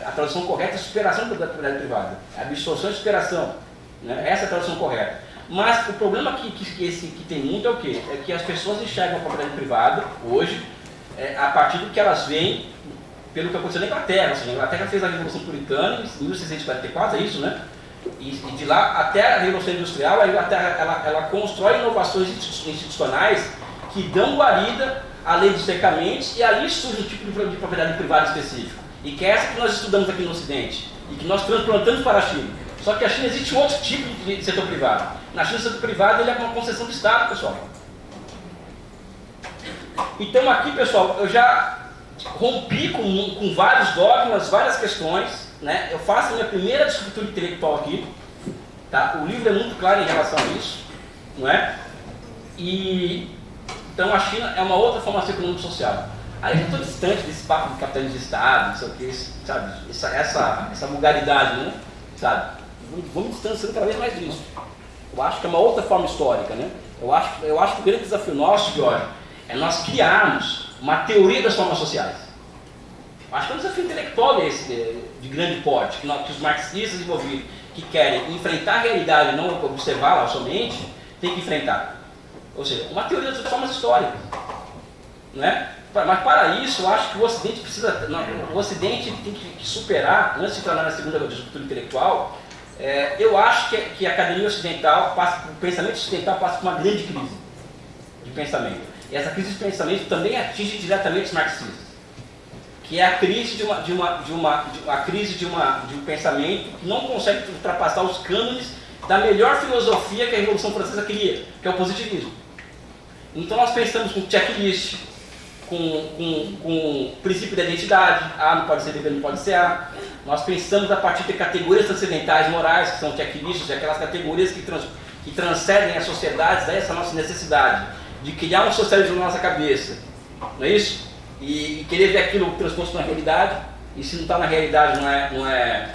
A tradução correta é a superação da propriedade privada, a absorção e superação. Né? Essa é a tradução correta. Mas o problema que tem muito é o quê? É que as pessoas enxergam a propriedade privada, hoje, a partir do que elas veem, pelo que aconteceu na Inglaterra. Ou seja, a Inglaterra fez a Revolução Puritana em 1644, é isso, né? E de lá até a Revolução Industrial, a Inglaterra ela constrói inovações institucionais que dão guarida à lei dos cercamentos, e ali surge um tipo de propriedade privada específico. E que é essa que nós estudamos aqui no Ocidente, e que nós transplantamos para a China. Só que na China existe outro tipo de setor privado. Na China o setor privado ele é uma concessão do Estado, pessoal. Então aqui, pessoal, eu já rompi com vários dogmas, várias questões. Né? Eu faço a minha primeira discussão intelectual aqui. Tá? O livro é muito claro em relação a isso. Não é? Então a China é uma outra formação econômica e social. Aí eu estou distante desse papo de capitalismo de Estado, não sei o que, sabe? Essa vulgaridade, né? Sabe? Vamos me distanciando cada vez mais disso. Eu acho que é uma outra forma histórica, né? Eu acho que o grande desafio nosso, Jorge, é nós criarmos uma teoria das formas sociais. Eu acho que é um desafio intelectual esse, de grande porte, que os marxistas envolvidos, que querem enfrentar a realidade e não observá-la somente, tem que enfrentar. Ou seja, uma teoria das formas históricas. Né? Mas para isso, eu acho que o Ocidente tem que superar, antes de entrar na segunda discussão intelectual, eu acho que a academia ocidental, o pensamento ocidental passa por uma grande crise de pensamento. E essa crise de pensamento também atinge diretamente os marxistas, que é a crise de um pensamento que não consegue ultrapassar os cânones da melhor filosofia que a Revolução Francesa cria, que é o positivismo. Então nós pensamos com checklist, com princípio da identidade, A não pode ser B, B não pode ser A. Nós pensamos a partir de categorias transcendentais morais, que são checklists, aquelas categorias que transcendem as sociedades, essa nossa necessidade de criar um socialismo na nossa cabeça, não é isso? E querer ver aquilo transposto na realidade, e se não está na realidade não é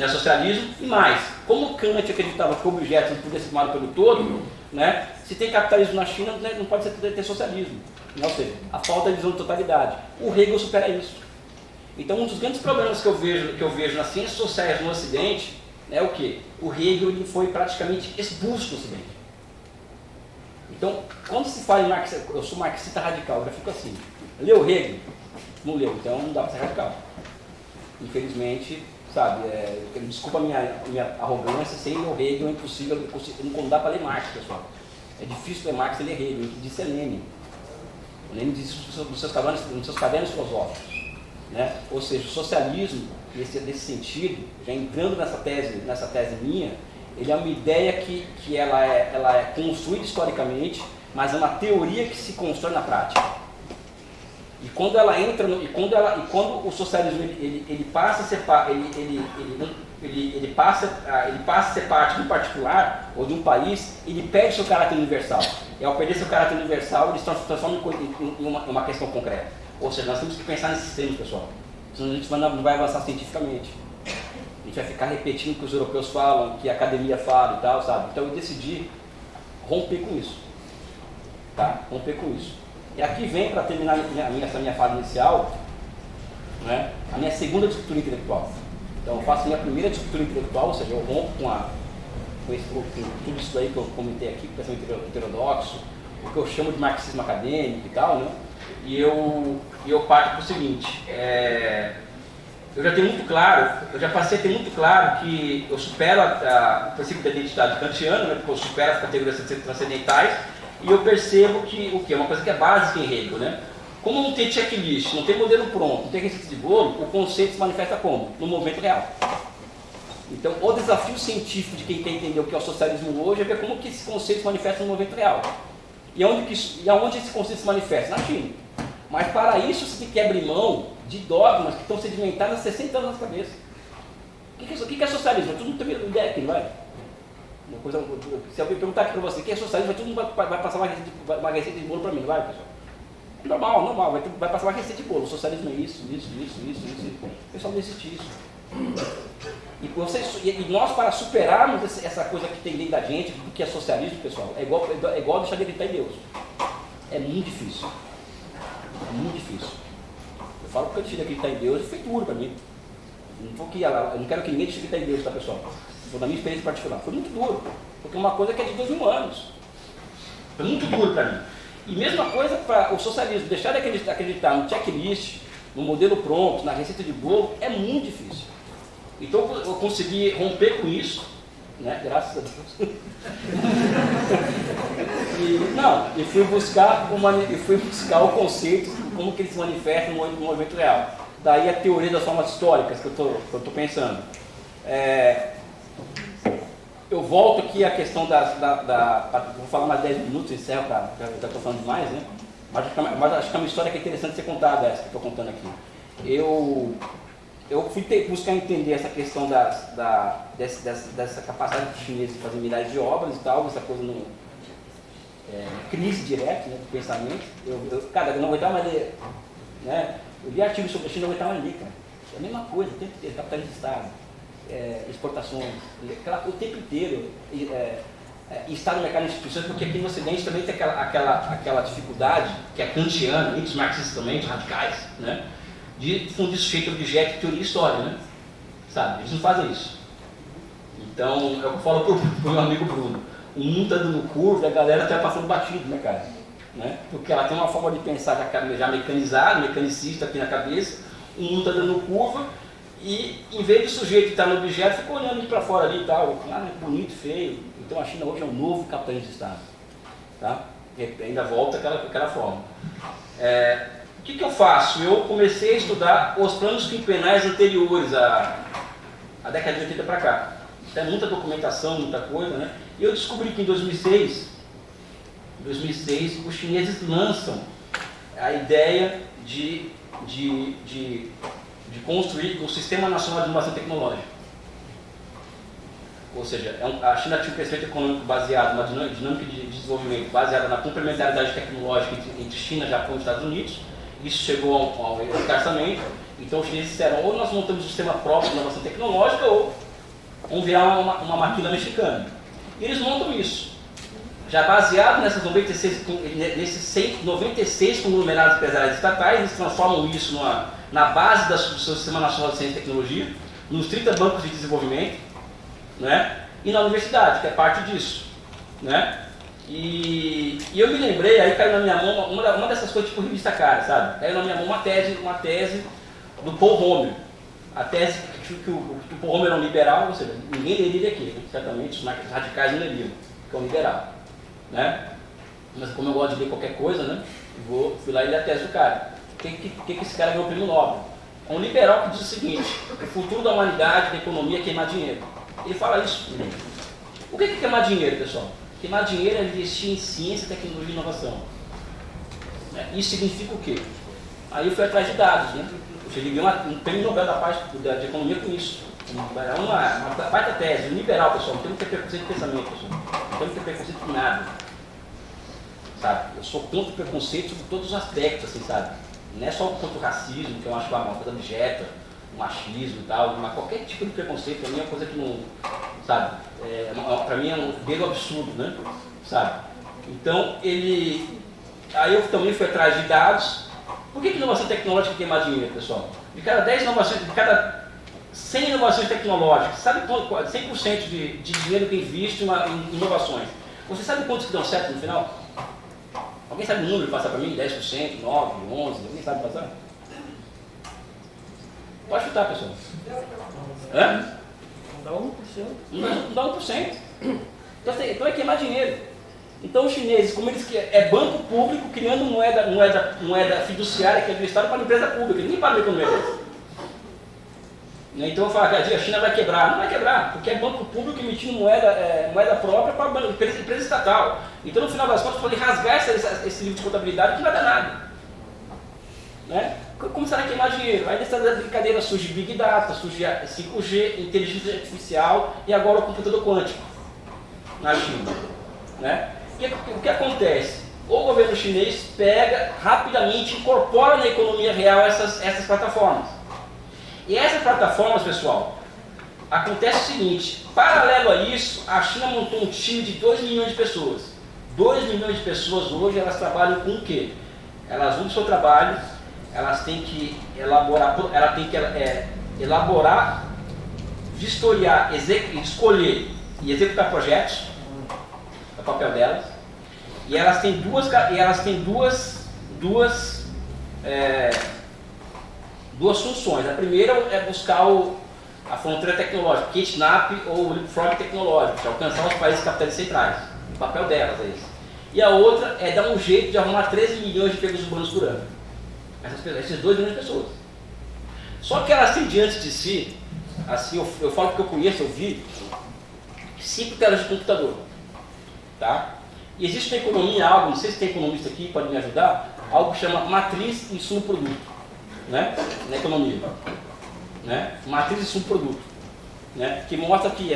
socialismo. E mais, como Kant acreditava que o objeto não podia ser tomado pelo todo, né? Se tem capitalismo na China, não pode ter socialismo. Ou seja, a falta de visão de totalidade. O Hegel supera isso. Então, um dos grandes problemas que eu vejo nas ciências sociais no Ocidente é o quê? O Hegel ele foi praticamente expulso do Ocidente. Então, quando se fala em marxista, eu sou marxista radical, eu já fico assim. Leu Hegel? Não leu, então não dá para ser radical. Infelizmente, sabe, desculpa a minha arrogância, sem ler o Hegel é impossível, não dá para ler Marx, pessoal. É difícil ler Marx e ler Hegel, disse Lenin. O Lenin diz isso nos seus cadernos filosóficos. Né? Ou seja, o socialismo, nesse sentido, já entrando nessa tese minha, ele é uma ideia que ela é construída historicamente, mas é uma teoria que se constrói na prática. E quando ela entra quando o socialismo ele passa a ser ele passa a ser parte do particular ou de um país, ele perde seu caráter universal. E ao perder seu caráter universal, ele se transforma em uma questão concreta. Ou seja, nós temos que pensar nesses termos, pessoal. Senão a gente não vai avançar cientificamente. A gente vai ficar repetindo o que os europeus falam, que a academia fala e tal, sabe? Então eu decidi romper com isso. Tá? Romper com isso. E aqui vem, para terminar essa minha fase inicial, né, a minha segunda disciplina intelectual. Então eu faço a minha primeira disciplina intelectual, ou seja, eu rompo com tudo isso aí que eu comentei aqui, com pensamento heterodoxo, o que eu chamo de marxismo acadêmico e tal, né? E eu parto para o seguinte, eu já tenho muito claro, eu já passei a ter muito claro que eu supero o princípio da identidade kantiana, né, porque eu supero as categorias transcendentais, e eu percebo que o que é uma coisa que é básica em Hegel, né? Como não tem checklist, não tem modelo pronto, não tem receita de bolo, o conceito se manifesta como? No movimento real. Então, o desafio científico de quem quer entender o que é o socialismo hoje é ver como que esse conceito se manifesta no movimento real. E aonde esse conceito se manifesta? Na China. Mas para isso você tem que abrir mão de dogmas que estão sedimentados há 60 anos na cabeça. O que é socialismo? Todo mundo tem ideia aqui, não vai? Uma coisa, se alguém perguntar aqui para você o que é socialismo, todo mundo vai passar uma receita de bolo para mim, não vai, pessoal? Normal, vai passar uma receita de bolo. O socialismo é isso. O pessoal não existe isso. E nós, para superarmos essa coisa que tem dentro da gente, do que é socialismo, pessoal, é igual deixar de acreditar em Deus. É muito difícil. É muito difícil. Eu falo porque eu deixei de acreditar em Deus e foi duro para mim. Eu não quero que ninguém deixe de acreditar em Deus, tá, pessoal? Vou dar minha experiência particular. Foi muito duro. Porque é uma coisa que é de 2000 anos. Foi muito duro para mim. E mesma coisa para o socialismo. Deixar de acreditar no checklist, no modelo pronto, na receita de bolo, é muito difícil. Então eu consegui romper com isso, né? Graças a Deus. E fui buscar o conceito de como que ele se manifesta no movimento real. Daí a teoria das formas históricas que eu estou pensando. Eu volto aqui à questão vou falar mais 10 minutos, encerro, já estou falando demais, né? Mas acho que é uma história que é interessante ser contada, essa que estou contando aqui. Eu fui buscar entender essa questão dessa capacidade dos chineses de fazer milhares de obras e tal, essa coisa crise direta, né, do pensamento. Eu não aguentava mais ler, né? Eu li artigos sobre a China, não aguentava mais ler, cara. É a mesma coisa, o tempo inteiro, capitalismo de Estado, exportações, o tempo inteiro, Estado, mercado e instituições, porque aqui no Ocidente também tem aquela dificuldade, que é kantiana, e dos marxistas também, dos radicais, né? De fundir sujeito, objeto, teoria e história, né? Sabe? Eles não fazem isso. Então, é o que eu falo pro meu amigo Bruno. O mundo está dando curva e a galera está passando batido, né, cara? Né? Porque ela tem uma forma de pensar já mecanizada, mecanicista aqui na cabeça, o mundo está dando curva e, em vez do sujeito estar no objeto, fica olhando para fora ali e tal. Ah, é bonito, feio. Então, a China hoje é um novo capitalismo de Estado. Tá? E ainda volta aquela forma. O que eu faço? Eu comecei a estudar os planos quinquenais anteriores à década de 80 para cá. Tem muita documentação, muita coisa, né? E eu descobri que em 2006, os chineses lançam a ideia de construir um Sistema Nacional de Inovação Tecnológica. Ou seja, a China tinha um crescimento econômico baseado numa dinâmica de desenvolvimento baseada na complementaridade tecnológica entre China, Japão e Estados Unidos. Isso chegou ao esgarçamento. Então os chineses disseram, ou nós montamos um sistema próprio de inovação tecnológica, ou vamos virar uma maquila mexicana. E eles montam isso. Já baseado nesses 96 conglomerados empresariais estatais, eles transformam isso na base do seu Sistema Nacional de Ciência e Tecnologia, nos 30 bancos de desenvolvimento, né? E na universidade, que é parte disso, né? E eu me lembrei, aí caiu na minha mão, uma dessas coisas tipo revista cara, sabe? Caiu na minha mão uma tese do Paul Romer. A tese que o Paul Romer é um liberal, ou seja, ninguém leria aqui, né? Certamente os radicais não leriam, que é um liberal, né? Mas como eu gosto de ler qualquer coisa, né? Fui lá e li a tese do cara. O que esse cara ganhou o prêmio Nobel? É um liberal que diz o seguinte: o futuro da humanidade, da economia é queimar dinheiro. Ele fala isso. O que é queimar dinheiro, pessoal? Queimar dinheiro é investir em ciência, tecnologia e inovação. Isso significa o quê? Aí eu fui atrás de dados, né? Eu cheguei um prêmio Nobel da parte de economia com isso. É uma baita tese, um liberal, pessoal. Não tem que ter preconceito de pensamento, pessoal. Não tem que ter preconceito de nada. Sabe? Eu sou contra o preconceito sobre todos os aspectos, assim, sabe? Não é só contra o racismo, que eu acho que é uma coisa abjeta, o machismo e tal, mas qualquer tipo de preconceito, para mim é uma coisa que não, sabe? Para mim é um dedo absurdo, né? sabe? Então, aí eu também fui atrás de dados. Por que inovação tecnológica tem mais dinheiro, pessoal? De cada 10 inovações, de cada 100 inovações tecnológicas, sabe quanto, 100% de dinheiro que investe em inovações? Você sabe quantos que dão certo no final? Alguém sabe o número, passar para mim? 10%, 9%, 11%? Alguém sabe passar? Pode chutar, pessoal. Hã? Não dá 1%. Não dá 1%. Então é queimar dinheiro. Então os chineses, como eles é banco público criando moeda fiduciária que é do Estado para a empresa pública, ninguém paga a economia deles. Então eu falo que a China vai quebrar. Não vai quebrar, porque é banco público emitindo moeda própria para a empresa estatal. Então no final das contas pode rasgar esse livro de contabilidade que não vai dar nada. Né? Começaram a queimar dinheiro. Aí dessa brincadeira surge Big Data, surge 5G, inteligência artificial e agora o computador quântico na China. Né? E o que acontece? O governo chinês pega rapidamente, incorpora na economia real essas plataformas. E essas plataformas, pessoal, acontece o seguinte: paralelo a isso, a China montou um time de 2 milhões de pessoas. 2 milhões de pessoas hoje, elas trabalham com o quê? Elas usam o seu trabalho, elas têm que elaborar, vistoriar, escolher e executar projetos, é o papel delas. E elas têm duas funções. A primeira é buscar a fronteira tecnológica, kidnap ou leapfrog tecnológico, que é alcançar os países capitais centrais. O papel delas é esse. E a outra é dar um jeito de arrumar 13 milhões de empregos urbanos por ano. Essas 2 milhões de pessoas. Só que elas têm diante de si, assim, eu falo que eu conheço, eu vi, 5 telas de computador. Tá? E existe na economia algo, não sei se tem economista aqui, pode me ajudar, algo que chama matriz insumo-produto, né? Na economia. Né? Matriz insumo-produto. Né? Que mostra que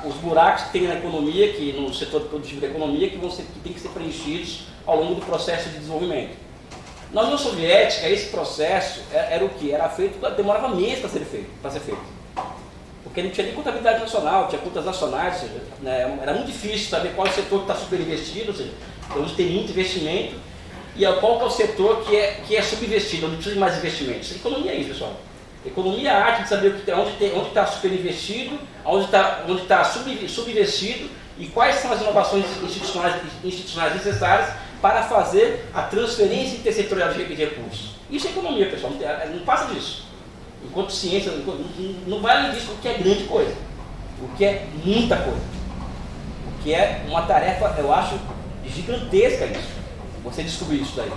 os buracos que tem na economia, que no setor produtivo da economia, que tem que ser preenchidos ao longo do processo de desenvolvimento. Na União Soviética, esse processo era o que? Era feito, demorava meses para ser feito. Porque não tinha nem contabilidade nacional, tinha contas nacionais, ou seja, né, era muito difícil saber qual é o setor que está superinvestido, ou seja, onde tem muito investimento, e qual que é o setor que é subinvestido, onde precisa de mais investimentos. Economia é isso, pessoal. Economia é a arte de saber onde está superinvestido, onde está subinvestido e quais são as inovações institucionais necessárias para fazer a transferência intersetorial de recursos. Isso é economia, pessoal, não passa disso. Enquanto ciência, não vale disso, o que é grande coisa, o que é muita coisa, o que é uma tarefa, eu acho, gigantesca isso, você descobrir isso daí.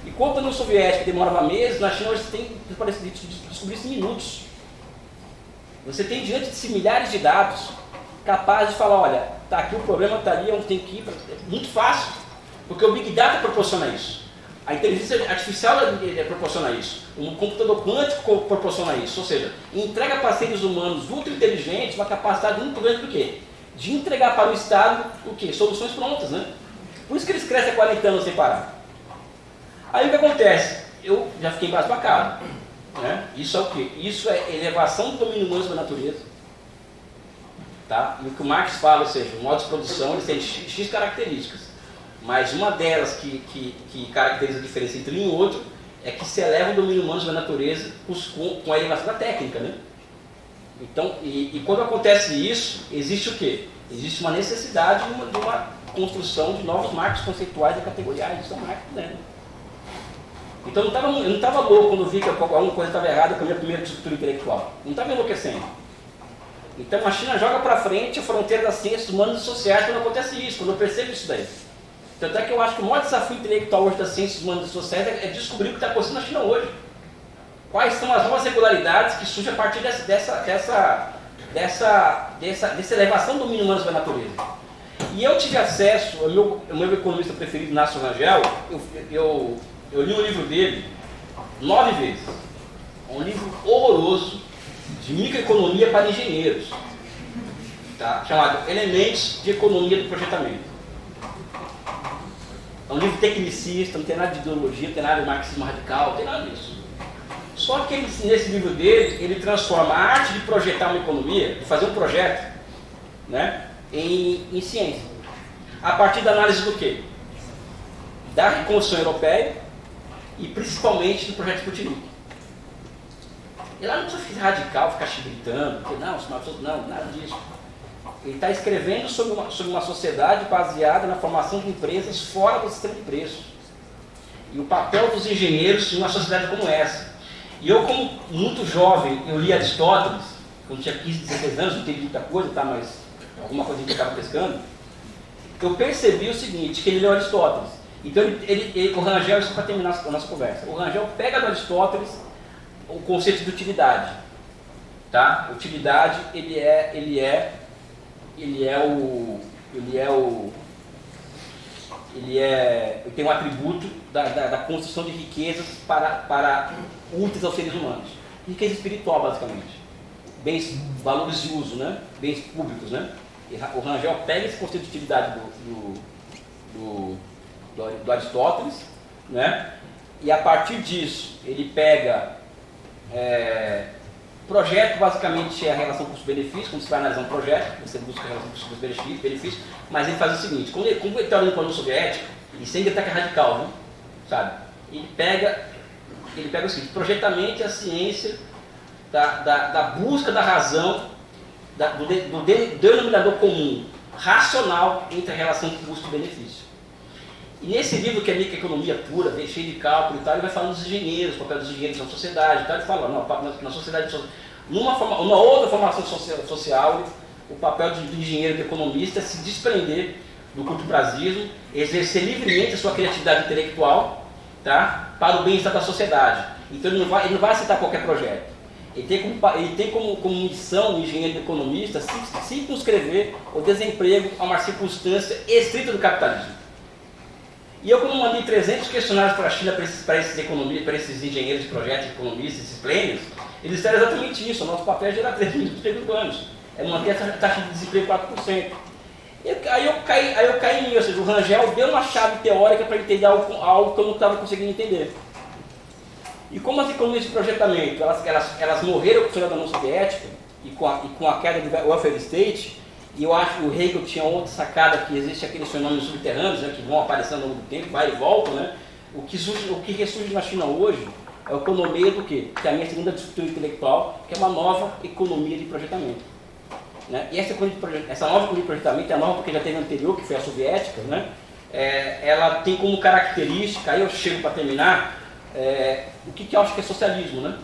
Enquanto na União Soviética demorava meses, na China você tem de descobrir isso em minutos. Você tem diante de si milhares de dados capazes de falar, olha, tá aqui o problema, está ali, onde tem que ir, é muito fácil, porque o Big Data proporciona isso. A inteligência artificial proporciona isso, o computador quântico proporciona isso, ou seja, entrega para seres humanos ultra inteligentes uma capacidade muito grande do quê? De entregar para o Estado o quê? Soluções prontas, né? Por isso que eles crescem há 40 anos sem parar. Aí o que acontece? Eu já fiquei embasbacado, né? Isso é o quê? Isso é elevação do domínio humano sobre a natureza. Tá? E o que o Marx fala, ou seja, o modo de produção eles têm X características. Mas uma delas que caracteriza a diferença entre um e outro é que se eleva o domínio humano sobre a natureza com a elevação da técnica, né? Então, e quando acontece isso, existe o quê? Existe uma necessidade de uma construção de novos marcos conceituais e categoriais. Isso é Marx, né? Então eu não estava louco quando vi que alguma coisa estava errada com a minha primeira estrutura intelectual. Não estava enlouquecendo. Então a China joga para frente a fronteira das ciências humanas e sociais quando acontece isso, quando eu percebo isso daí. Tanto é que eu acho que o maior desafio intelectual hoje das ciências humanas e sociais é descobrir o que está acontecendo na China hoje. Quais são as novas regularidades que surgem a partir dessa elevação do domínio humano sobre a natureza. E eu tive acesso, o meu economista preferido, Inácio Rangel, eu li o livro dele 9 vezes. É um livro horroroso de microeconomia para engenheiros, tá? Chamado Elementos de Economia do Projetamento. É um livro tecnicista, não tem nada de ideologia, não tem nada de marxismo radical, não tem nada disso. Só que nesse livro dele, ele transforma a arte de projetar uma economia, de fazer um projeto, né, em ciência. a partir da análise do quê? Da reconstrução europeia e principalmente do projeto Sputnik. E lá não precisa ficar radical, ficar gritando, porque não, nada disso. Ele está escrevendo sobre uma sociedade baseada na formação de empresas fora do sistema de preços. E o papel dos engenheiros em uma sociedade como essa. E eu, como muito jovem, eu li Aristóteles, quando tinha 15, 16 anos, não entendi muita coisa, tá, mas alguma coisa que eu estava pescando. Eu percebi o seguinte, que ele leu Aristóteles. Então o Rangel, isso para terminar a nossa conversa, o Rangel pega do Aristóteles o conceito de utilidade. Tá? Utilidade, ele tem um atributo da construção de riquezas para úteis aos seres humanos. Riqueza espiritual, basicamente. Bens, valores de uso, né? Bens públicos, né? E o Rangel pega esse conceito de utilidade do Aristóteles, né? E a partir disso, ele pega projeto, basicamente é a relação custo-benefício. Quando você vai analisar um projeto, você busca a relação custo-benefício, mas ele faz o seguinte, como ele está olhando para a União Soviética, e sem gritar que é radical, né? Sabe? Ele pega o seguinte, projetamente a ciência da busca da razão, do denominador comum, racional entre a relação custo-benefício. E nesse livro, que é microeconomia pura, cheio de cálculo e tal, ele vai falando dos engenheiros, o papel dos engenheiros na sociedade e tal. Ele fala, na sociedade, numa outra formação social, o papel do engenheiro e do economista é se desprender do curto-prazismo, exercer livremente a sua criatividade intelectual, tá, para o bem-estar da sociedade. Então ele não vai aceitar qualquer projeto. Ele tem como missão, o engenheiro e o economista, circunscrever o desemprego a uma circunstância estrita do capitalismo. E eu, quando mandei 300 questionários para a China, para esses engenheiros de projetos, economistas, esses plênios, eles disseram exatamente isso. O nosso papel é gerar 3 milhões de empregos urbanos. É manter a taxa de desemprego 4%. Aí eu caí em mim, ou seja, o Rangel deu uma chave teórica para entender algo que eu não estava conseguindo entender. E como as economias de projetamento, elas morreram com o final da União Soviética e com a queda do welfare state, e eu acho que o Hegel tinha outra sacada, que existe aqueles fenômenos subterrâneos, né, que vão aparecendo ao longo do tempo, vai e volta, né? O que ressurge na China hoje é a economia do quê? Que é a minha segunda disciplina intelectual, que é uma nova economia de projetamento. Né? E essa nova economia de projetamento é nova porque já teve a anterior, que foi a soviética, né? Ela tem como característica, aí eu chego para terminar, o que eu acho que é socialismo, né?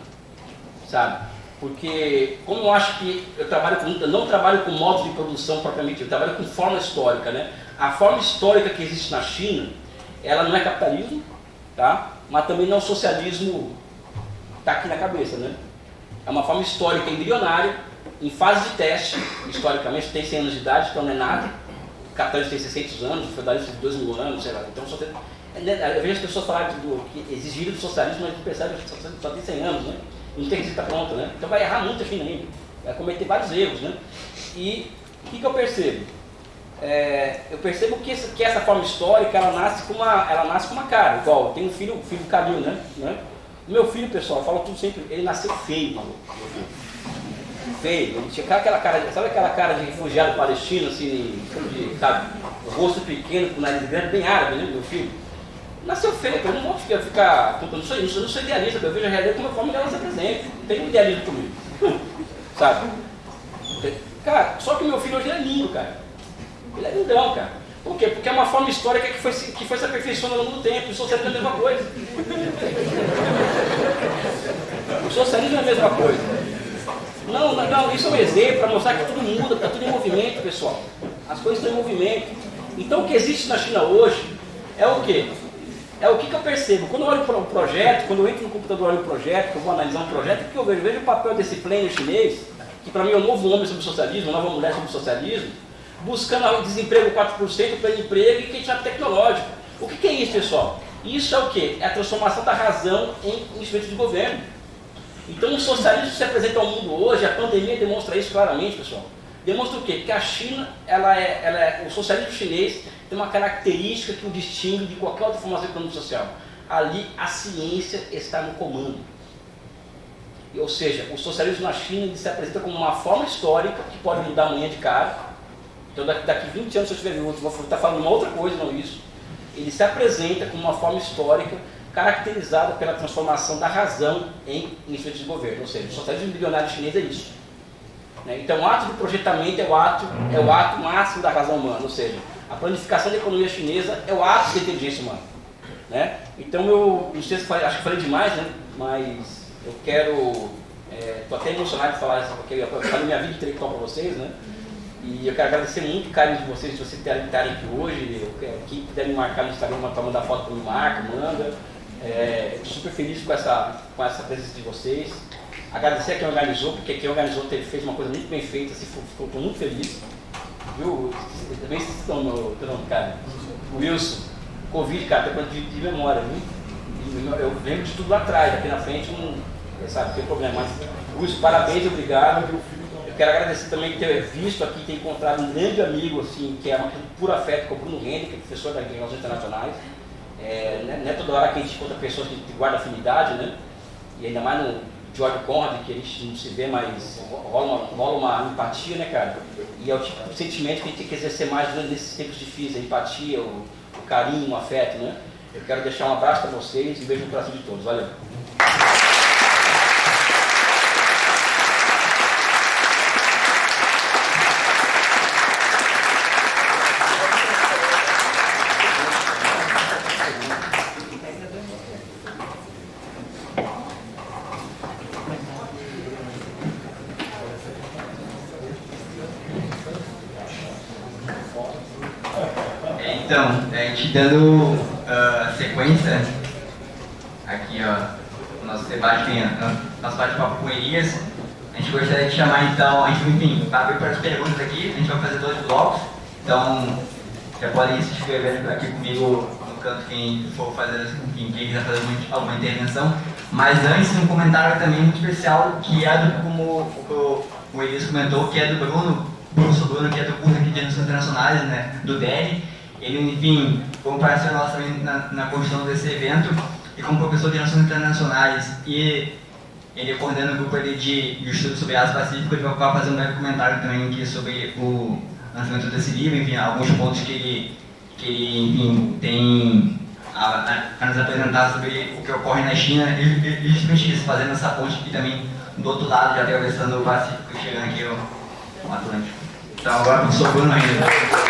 Sabe? Porque, como eu acho que eu não trabalho com modos de produção propriamente, eu trabalho com forma histórica, né? A forma histórica que existe na China, ela não é capitalismo, tá? Mas também não é o socialismo está aqui na cabeça, né? É uma forma histórica embrionária, em fase de teste, historicamente tem 100 anos de idade, então não é nada. O capitalismo tem 600 anos, o feudalismo tem 2.000 anos, sei lá. Então só tem... Eu vejo as pessoas falarem que exigir do socialismo, mas a gente percebe que só tem 100 anos, né? Não tem receita pronta, né? Então vai errar muito a China ainda, vai cometer vários erros, né? E o que eu percebo? Eu percebo que essa forma histórica, ela nasce com uma cara, igual, eu tenho um filho Calil, né? O meu filho, pessoal, eu falo tudo sempre, ele nasceu feio, maluco. Feio, ele tinha aquela cara, sabe aquela cara de refugiado palestino, assim, sabe? O rosto pequeno, com o nariz grande, bem árabe, né, meu filho? Nasceu feio, eu não vou ficar eu não sou idealista, eu vejo a realidade como a forma dela se apresenta. Não tem um idealismo comigo. Sabe? Cara, só que meu filho hoje é lindo, cara. Ele é lindão, cara. Por quê? Porque é uma forma histórica que foi se aperfeiçoando ao longo do tempo. O socialismo é a mesma coisa. O socialismo é a mesma coisa. Não, isso é um exemplo para mostrar que tudo muda, está tudo em movimento, pessoal. As coisas estão em movimento. Então o que existe na China hoje é o quê? É o que eu percebo. Quando eu olho para um projeto, quando eu entro no computador e olho um projeto, que eu vou analisar um projeto, o que eu vejo? Eu vejo o papel desse pleno chinês, que para mim é um novo homem sobre o socialismo, uma nova mulher sobre o socialismo, buscando o desemprego 4%, pleno emprego e quem tecnológico. O que é isso, pessoal? Isso é o quê? É a transformação da razão em instrumento de governo. Então o socialismo se apresenta ao mundo hoje, a pandemia demonstra isso claramente, pessoal. Demonstra o quê? Que a China, o socialismo chinês tem uma característica que o distingue de qualquer outra formação econômica e social. Ali a ciência está no comando. Ou seja, o socialismo na China ele se apresenta como uma forma histórica que pode mudar amanhã de cara, Então daqui 20 anos, se eu estiver vivo, vou estar falando uma outra coisa, não isso. Ele se apresenta como uma forma histórica caracterizada pela transformação da razão em instrumento de governo, ou seja, o socialismo bilionário chinês é isso. Né? Então o ato do projetamento é o ato máximo da razão humana, ou seja, a planificação da economia chinesa é o ato da inteligência humana. Né? Então eu não sei se acho que falei demais, né? Mas eu quero, estou até emocionado de falar isso, porque eu falei minha vida intelectual para vocês, né? E eu quero agradecer muito o carinho de vocês, de vocês estarem aqui hoje. Quem puder me marcar no Instagram para mandar foto para mim, marca, manda. Estou super feliz com essa presença de vocês. Agradecer a quem organizou, porque quem organizou fez uma coisa muito bem feita, assim, estou muito feliz. Viu? Também vocês estão no teu nome, cara. O Wilson, Covid, cara, tem coisa de memória, viu? Eu lembro de tudo lá atrás, aqui na frente não tem problema. Mas, Wilson, parabéns, obrigado. Eu quero agradecer também ter visto aqui, ter encontrado um grande amigo, assim, que é uma puro afeto, com o Bruno Rende, que é professor das Relações Internacionais. Não é toda hora que a gente encontra pessoas que guardam afinidade, né? E ainda mais no George Conrad, que a gente não se vê, mas rola uma empatia, né, cara? E é o tipo de sentimento que a gente tem que exercer mais nesses tempos difíceis, a empatia, o carinho, o afeto, né? Eu quero deixar um abraço para vocês e um beijo no coração de todos. Valeu! Então, a gente dando sequência aqui, ó, o nosso debate, nosso bate-papo com Elias, a gente gostaria de chamar então, enfim, para abrir para as perguntas aqui, a gente vai fazer 2 blocos, então já podem ir se inscrevendo aqui comigo no canto quem for fazer, quem quiser fazer alguma intervenção, mas antes um comentário também muito especial, que é como o Elias comentou, que é do professor Bruno, que é do curso aqui de Relações Internacionais, né, do DERI. Ele, enfim, como parceiro nosso também na construção desse evento, e como professor de Relações Internacionais, e ele coordena o grupo ali de estudos sobre Ásia Pacífico, ele vai fazer um breve comentário também aqui sobre o lançamento desse livro, enfim, alguns pontos que ele enfim, tem a nos apresentar sobre o que ocorre na China, e justamente isso, fazendo essa ponte aqui também do outro lado, já atravessando o Pacífico, chegando aqui ao Atlântico. Então agora o professor Bruno ainda.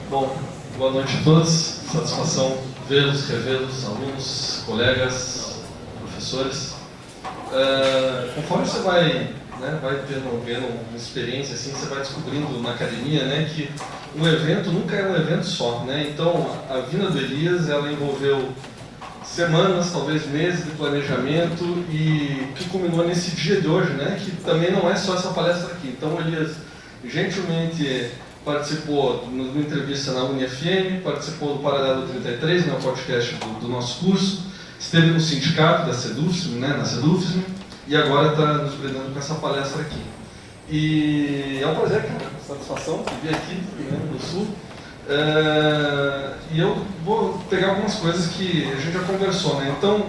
Bom, boa noite a todos, satisfação vê-los, revê-los, alunos, colegas, professores. Conforme você vai tendo uma experiência assim, você vai descobrindo na academia, né, que um evento nunca é um evento só, né? Então a vinda do Elias, ela envolveu semanas, talvez meses de planejamento, e que culminou nesse dia de hoje, né, que também não é só essa palestra aqui. Então o Elias gentilmente participou de uma entrevista na UniFM, participou do Paralelo 33, né, o podcast do nosso curso, esteve no sindicato da Sedufsm, né, na Sedufsm, e agora está nos brindando com essa palestra aqui. E é um prazer, cara, satisfação vir aqui do Rio Grande do Sul. E eu vou pegar algumas coisas que a gente já conversou, né? Então,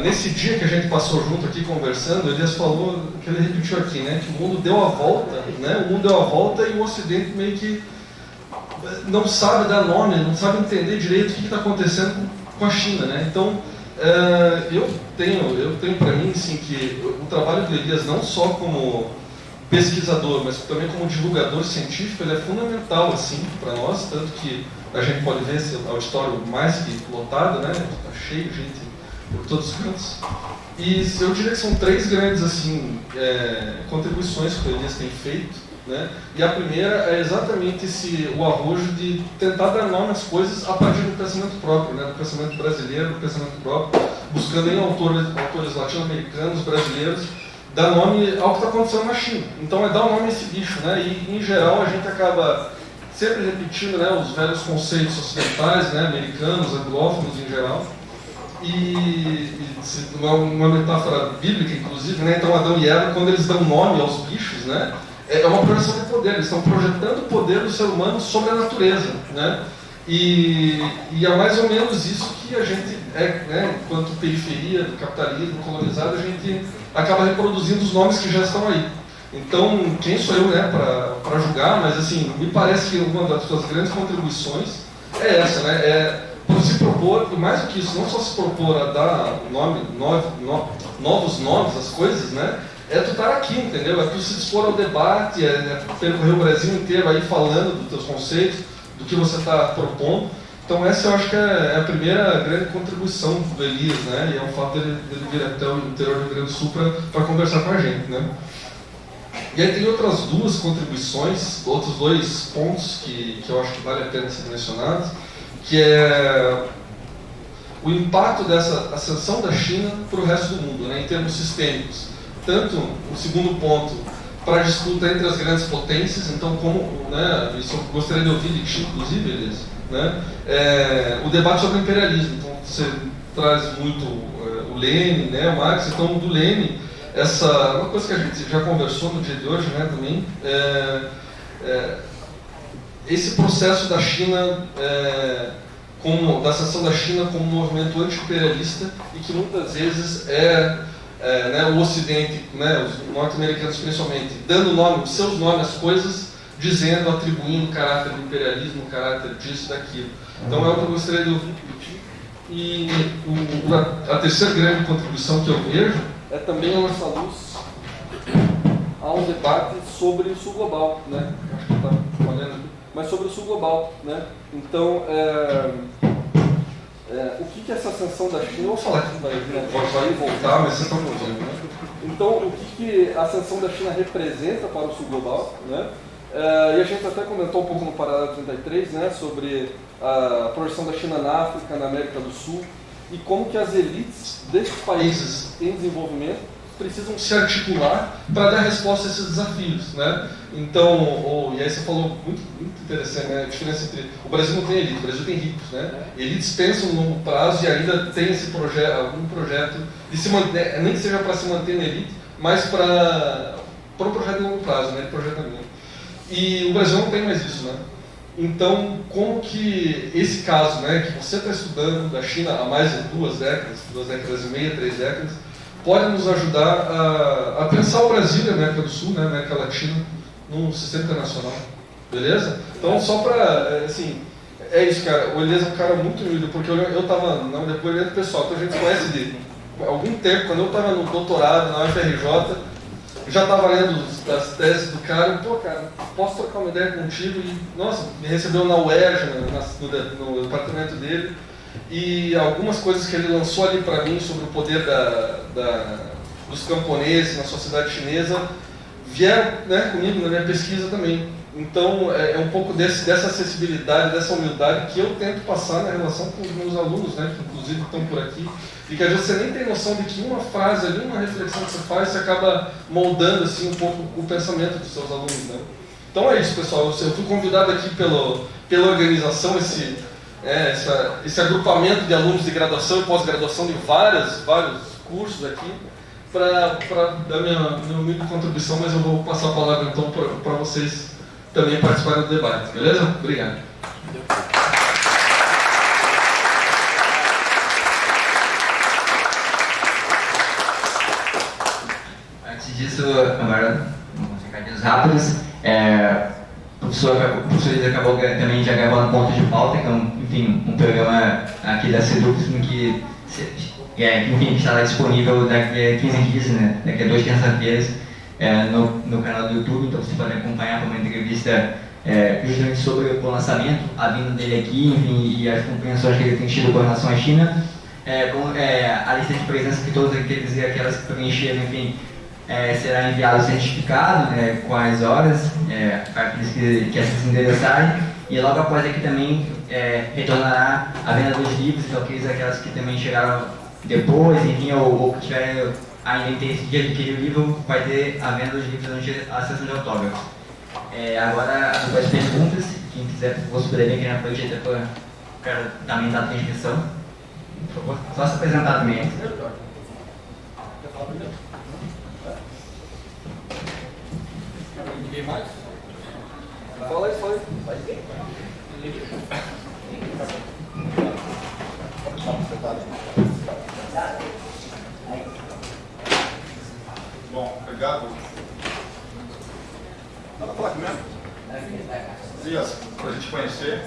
nesse dia que a gente passou junto aqui conversando, Elias falou, que ele repetiu aqui, né, que o mundo deu a volta, né? O mundo deu a volta e o Ocidente meio que não sabe dar nome, não sabe entender direito o que está acontecendo com a China, né? Então, eu tenho para mim, assim, que o trabalho do Elias, não só como pesquisador, mas também como divulgador científico, ele é fundamental, assim, para nós, tanto que a gente pode ver esse auditório mais que lotado, né? Está cheio de gente por todos os cantos. E eu diria que são 3 grandes, assim, contribuições que o Elias tem feito, né? E a primeira é exatamente o arrojo de tentar dar nome às coisas a partir do pensamento próprio, né? Do pensamento brasileiro, do pensamento próprio, buscando em autores latino-americanos, brasileiros, dar nome ao que está acontecendo na China. Então é dar nome a esse bicho, né? E em geral a gente acaba sempre repetindo, né, os velhos conceitos ocidentais, né, americanos, anglófonos em geral. E uma metáfora bíblica, inclusive, né? Então Adão e Eva, quando eles dão nome aos bichos, né, é uma projeção de poder, eles estão projetando o poder do ser humano sobre a natureza, né? E é mais ou menos isso que a gente, né, enquanto periferia do capitalismo colonizado, a gente acaba reproduzindo os nomes que já estão aí. Então, quem sou eu, né, para julgar, mas assim, me parece que uma das suas grandes contribuições é essa, né, por se propor, e mais do que isso, não só se propor a dar novos nomes às coisas, né, tu estar aqui, entendeu? É tu se dispor ao debate, percorrer o Brasil inteiro aí falando dos teus conceitos, do que você está propondo. Então essa eu acho que é a primeira grande contribuição do Elias, né? E é o fato dele vir até o interior do Rio Grande do Sul para conversar com a gente, né? E aí tem outras duas contribuições, outros dois pontos que eu acho que vale a pena ser mencionados, que é o impacto dessa ascensão da China para o resto do mundo, né? Em termos sistêmicos. Tanto o segundo ponto para a disputa entre as grandes potências, então como, né, isso eu gostaria de ouvir de ti, inclusive, Elias, né, o debate sobre o imperialismo. Então você traz muito o Lenin, né, o Marx, então do Lenin, uma coisa que a gente já conversou no dia de hoje, né, também, esse processo da China, da ascensão da China como um movimento anti-imperialista e que muitas vezes né, o Ocidente, né, os norte-americanos principalmente, dando seus nomes às coisas, dizendo, atribuindo caráter do imperialismo, caráter disso, daquilo. Então é o que eu gostaria de ouvir discutir. E a terceira grande contribuição que eu vejo é também a nossa luz a um debate sobre o Sul Global, né? Acho que está olhando aqui, mas sobre o Sul Global, né? Então, o que essa ascensão da China... Eu vou falar aqui, vai ir voltar, mas vocês estão ouvindo, né? Então, o que a ascensão da China representa para o Sul Global, né? E a gente até comentou um pouco no Paralelo 33, né, sobre a projeção da China na África, na América do Sul, e como que as elites desses países em desenvolvimento precisam se articular para dar resposta a esses desafios, né? Então, e aí você falou muito interessante, né? A diferença entre o Brasil não tem elite, o Brasil tem ricos, né? Elites pensam no longo prazo e ainda tem algum projeto de se manter, nem que seja para se manter na elite, mas para um projeto de longo prazo, né? Projetamento. E o Brasil não tem mais isso, né? Então, como que esse caso, né, que você está estudando da China há mais de 2 décadas e meia, 3 décadas, pode nos ajudar a pensar o Brasil e a América do Sul, né, a América Latina, num sistema internacional, beleza? Então, só para, assim, é isso, cara, o Elias é um cara muito humilde, porque eu estava no depoimento pessoal, então a gente se conhece de algum tempo, quando eu estava no doutorado na UFRJ, já estava lendo as teses do cara, pô, cara, posso trocar uma ideia contigo? E, nossa, me recebeu na UERJ, no departamento dele, e algumas coisas que ele lançou ali para mim sobre o poder dos camponeses na sociedade chinesa vieram, né, comigo na minha pesquisa também. Então, é um pouco dessa acessibilidade, dessa humildade que eu tento passar na relação com os meus alunos, né, que inclusive estão por aqui, e que às vezes você nem tem noção de que uma frase ali, uma reflexão que você faz, você acaba moldando assim, um pouco o pensamento dos seus alunos, né? Então é isso, pessoal. Eu fui convidado aqui pela organização, esse agrupamento de alunos de graduação e pós-graduação de vários cursos aqui, para dar minha humilde contribuição, mas eu vou passar a palavra então para vocês também participarem do debate, beleza? Obrigado. Antes disso, agora, uns recadinhos rápidos. O professor Elias acabou também já gravando Ponto de Pauta, que é um programa aqui da Sedups, que estará disponível daqui a 15 dias, né? Daqui a 2 terças-feiras, no canal do YouTube, então você pode acompanhar uma entrevista justamente sobre o lançamento, a vinda dele aqui, e as compreensões que ele tem tido com relação à China, a lista de presença que todos aqueles e aquelas que preencheram, será enviado o certificado, com as horas, para aqueles que assim se interessarem, e logo após aqui também retornará a venda dos livros, então aquelas que também chegaram depois, ou que tiverem ainda interesse de adquirir o livro, vai ter a venda dos livros durante a sessão de autógrafos. Agora, as perguntas, quem quiser, vou subir bem aqui na frente, até para também dar a transmissão. Por favor, só se apresentar também. Ninguém mais? Fala aí, fala aí. Bom, obrigado. Dá pra falar aqui mesmo? Dias, pra gente conhecer.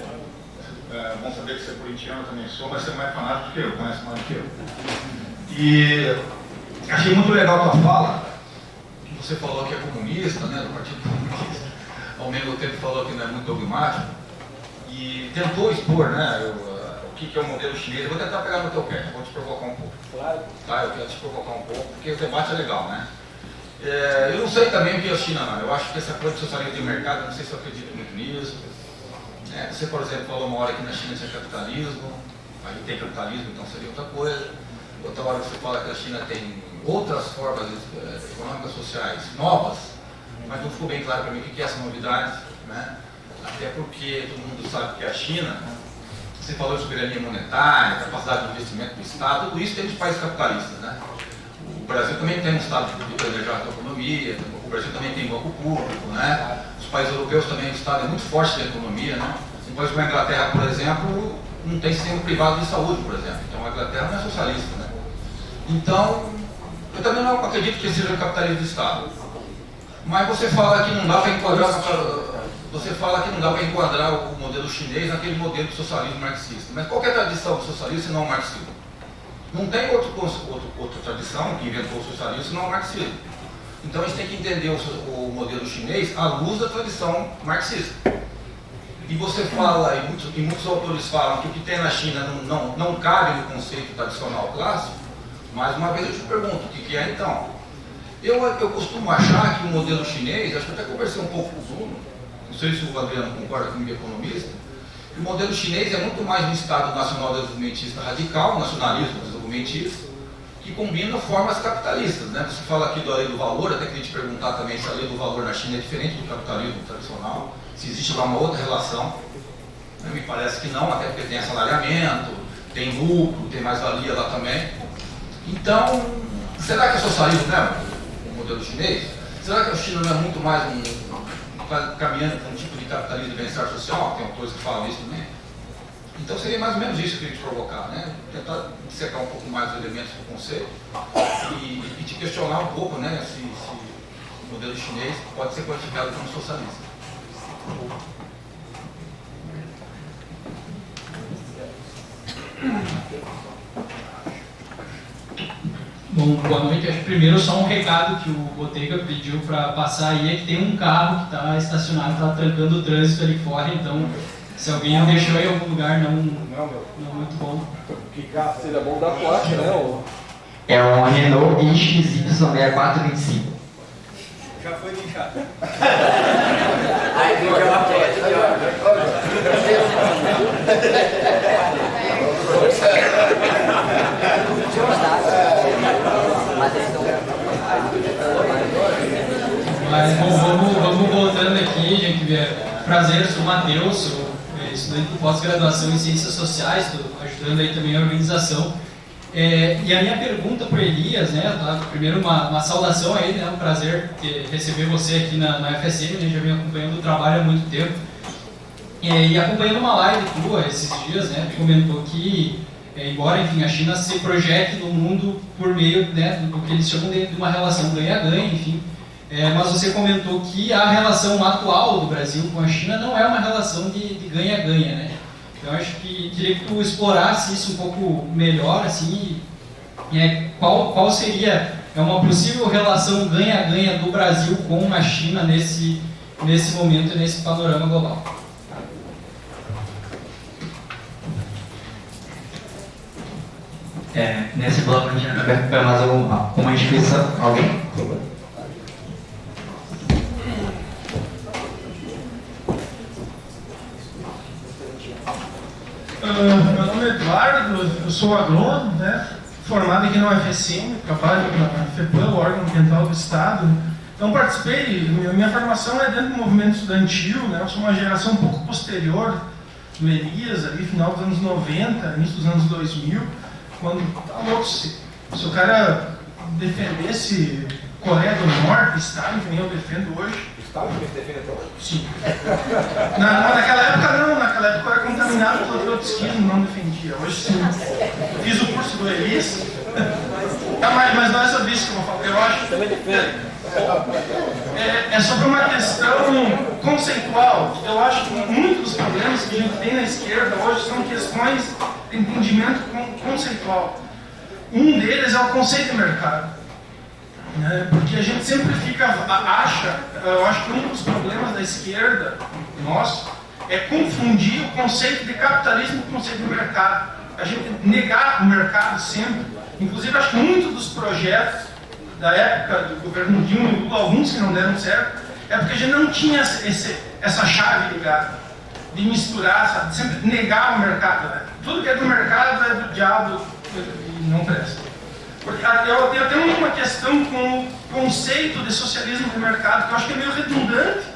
É bom saber que você é corintiano, eu também sou, mas você é mais fanático que eu, conhece mais do que eu. E achei muito legal a tua fala. Você falou que é comunista, né, do Partido Comunista. Ao mesmo tempo falou que não é muito dogmático. E tentou expor, né, o que é o modelo chinês. Eu vou tentar pegar no teu pé, vou te provocar um pouco. Claro. Tá, eu quero te provocar um pouco, porque o debate é legal, né? Eu não sei também o que é a China, não. Eu acho que essa coisa de socialismo de mercado, não sei se eu acredito muito nisso. Você, por exemplo, falou uma hora que na China tinha capitalismo, aí tem capitalismo, então seria outra coisa. Outra hora você fala que a China tem outras formas econômicas sociais novas, mas não ficou bem claro para mim o que é essa novidade, né? Até porque todo mundo sabe que a China, você falou de soberania monetária, capacidade de investimento do Estado, tudo isso tem nos países capitalistas, né? O Brasil também tem um Estado de planejar a economia, o Brasil também tem banco público, né? Os países europeus também, o Estado é muito forte na economia, né? Um país como a Inglaterra, por exemplo, não tem sistema privado de saúde, por exemplo. Então a Inglaterra não é socialista, né? Então, eu também não acredito que seja o capitalismo de Estado. Mas você fala que não dá para enquadrar, o modelo chinês naquele modelo de socialismo marxista. Mas qual é a tradição do socialismo se não o marxismo? Não tem outra tradição que inventou o socialismo senão o marxismo. Então a gente tem que entender o modelo chinês à luz da tradição marxista. E você fala, e muitos autores falam que o que tem na China não cabe no conceito tradicional clássico. Mais uma vez eu te pergunto, o que é então? Eu costumo achar que o modelo chinês, acho que eu até conversei um pouco com o Bruno, não sei se o Adriano concorda comigo, economista, que o modelo chinês é muito mais um Estado nacional desenvolvimentista radical, um nacionalismo desenvolvimentista, que combina formas capitalistas, né? Você fala aqui da lei do valor, até queria te perguntar também se a lei do valor na China é diferente do capitalismo tradicional, se existe lá uma outra relação. Me parece que não, até porque tem assalariamento, tem lucro, tem mais-valia lá também. Então, será que é socialismo mesmo, o modelo chinês? Será que a China não é muito mais caminhando para um tipo de capitalismo de bem-estar social? Tem autores que falam isso também. Então seria mais ou menos isso que eu queria te provocar, né? Tentar dissecar um pouco mais os elementos do conceito e te questionar um pouco, né? Se o modelo chinês pode ser qualificado como socialista. Bom, boa noite. Acho que primeiro só um recado que o Botega pediu para passar aí, é que tem um carro que está estacionado, está trancando o trânsito ali fora, então se alguém deixou em algum lugar não muito bom. Que carro seria bom da placa, né? É um Renault XY6425. Já foi linchado. Mas bom, vamos voltando aqui, gente. Prazer, sou o Matheus, sou estudante de pós-graduação em Ciências Sociais, estou ajudando aí também a organização. E a minha pergunta para o Elias, né, tá? Primeiro uma saudação a ele, né, um prazer receber você aqui na UFSM, a gente já vem acompanhando o trabalho há muito tempo. E acompanhando uma live tua esses dias, né, tu comentou que, embora enfim, a China se projete no mundo por meio, né, do que eles chamam de uma relação ganha-ganha, enfim. Mas você comentou que a relação atual do Brasil com a China não é uma relação de ganha-ganha, né? Então acho que queria que tu explorasse isso um pouco melhor, assim, qual seria uma possível relação ganha-ganha do Brasil com a China nesse momento e nesse panorama global. Nesse bloco a gente vai mais uma inscrição. Alguém? Por favor. Meu nome é Eduardo, eu sou agrônomo, né? Formado aqui na UFSM, trabalho na FEPAM, o órgão ambiental do Estado. Então participei, minha formação é dentro do movimento estudantil, né? Eu sou uma geração um pouco posterior do Elias, ali final dos anos 90, início dos anos 2000, quando tá louco, se o cara defendesse Coreia do Norte, Stalin, que nem eu defendo hoje. Estava que defende até hoje? Sim. Naquela época não, naquela época eu era contaminado pelo trotskismo, não defendia. Hoje sim. Fiz o curso do Elis. Mas não é sobre isso que eu vou falar. Eu acho é sobre uma questão conceitual. Eu acho que muitos dos problemas que a gente tem na esquerda hoje são questões de entendimento conceitual. Um deles é o conceito de mercado. Porque a gente sempre acha, eu acho que um dos problemas da esquerda, nosso, é confundir o conceito de capitalismo com o conceito de mercado. A gente negar o mercado sempre. Inclusive, acho que muitos dos projetos da época do governo Dilma e Lula, alguns que não deram certo, é porque a gente não tinha essa chave ligada, de misturar, sabe? Sempre negar o mercado. Né? Tudo que é do mercado é do diabo e não presta. Porque eu tenho até uma questão com o conceito de socialismo de mercado, que eu acho que é meio redundante,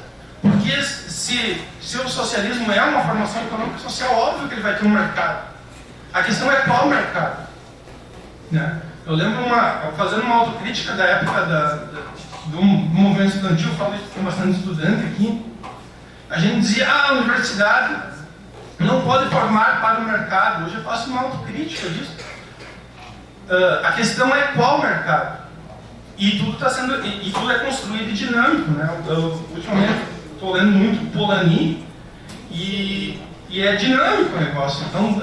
porque se o socialismo é uma formação econômica e social, óbvio que ele vai ter um mercado. A questão é qual mercado. Né? Eu lembro, fazendo uma autocrítica da época do movimento estudantil, eu falo isso porque tem bastante estudante aqui, a gente dizia, a universidade não pode formar para o mercado. Hoje eu faço uma autocrítica disso. A questão é qual mercado. E tudo é construído e dinâmico. Né? Eu ultimamente estou lendo muito Polanyi e é dinâmico o negócio. Então,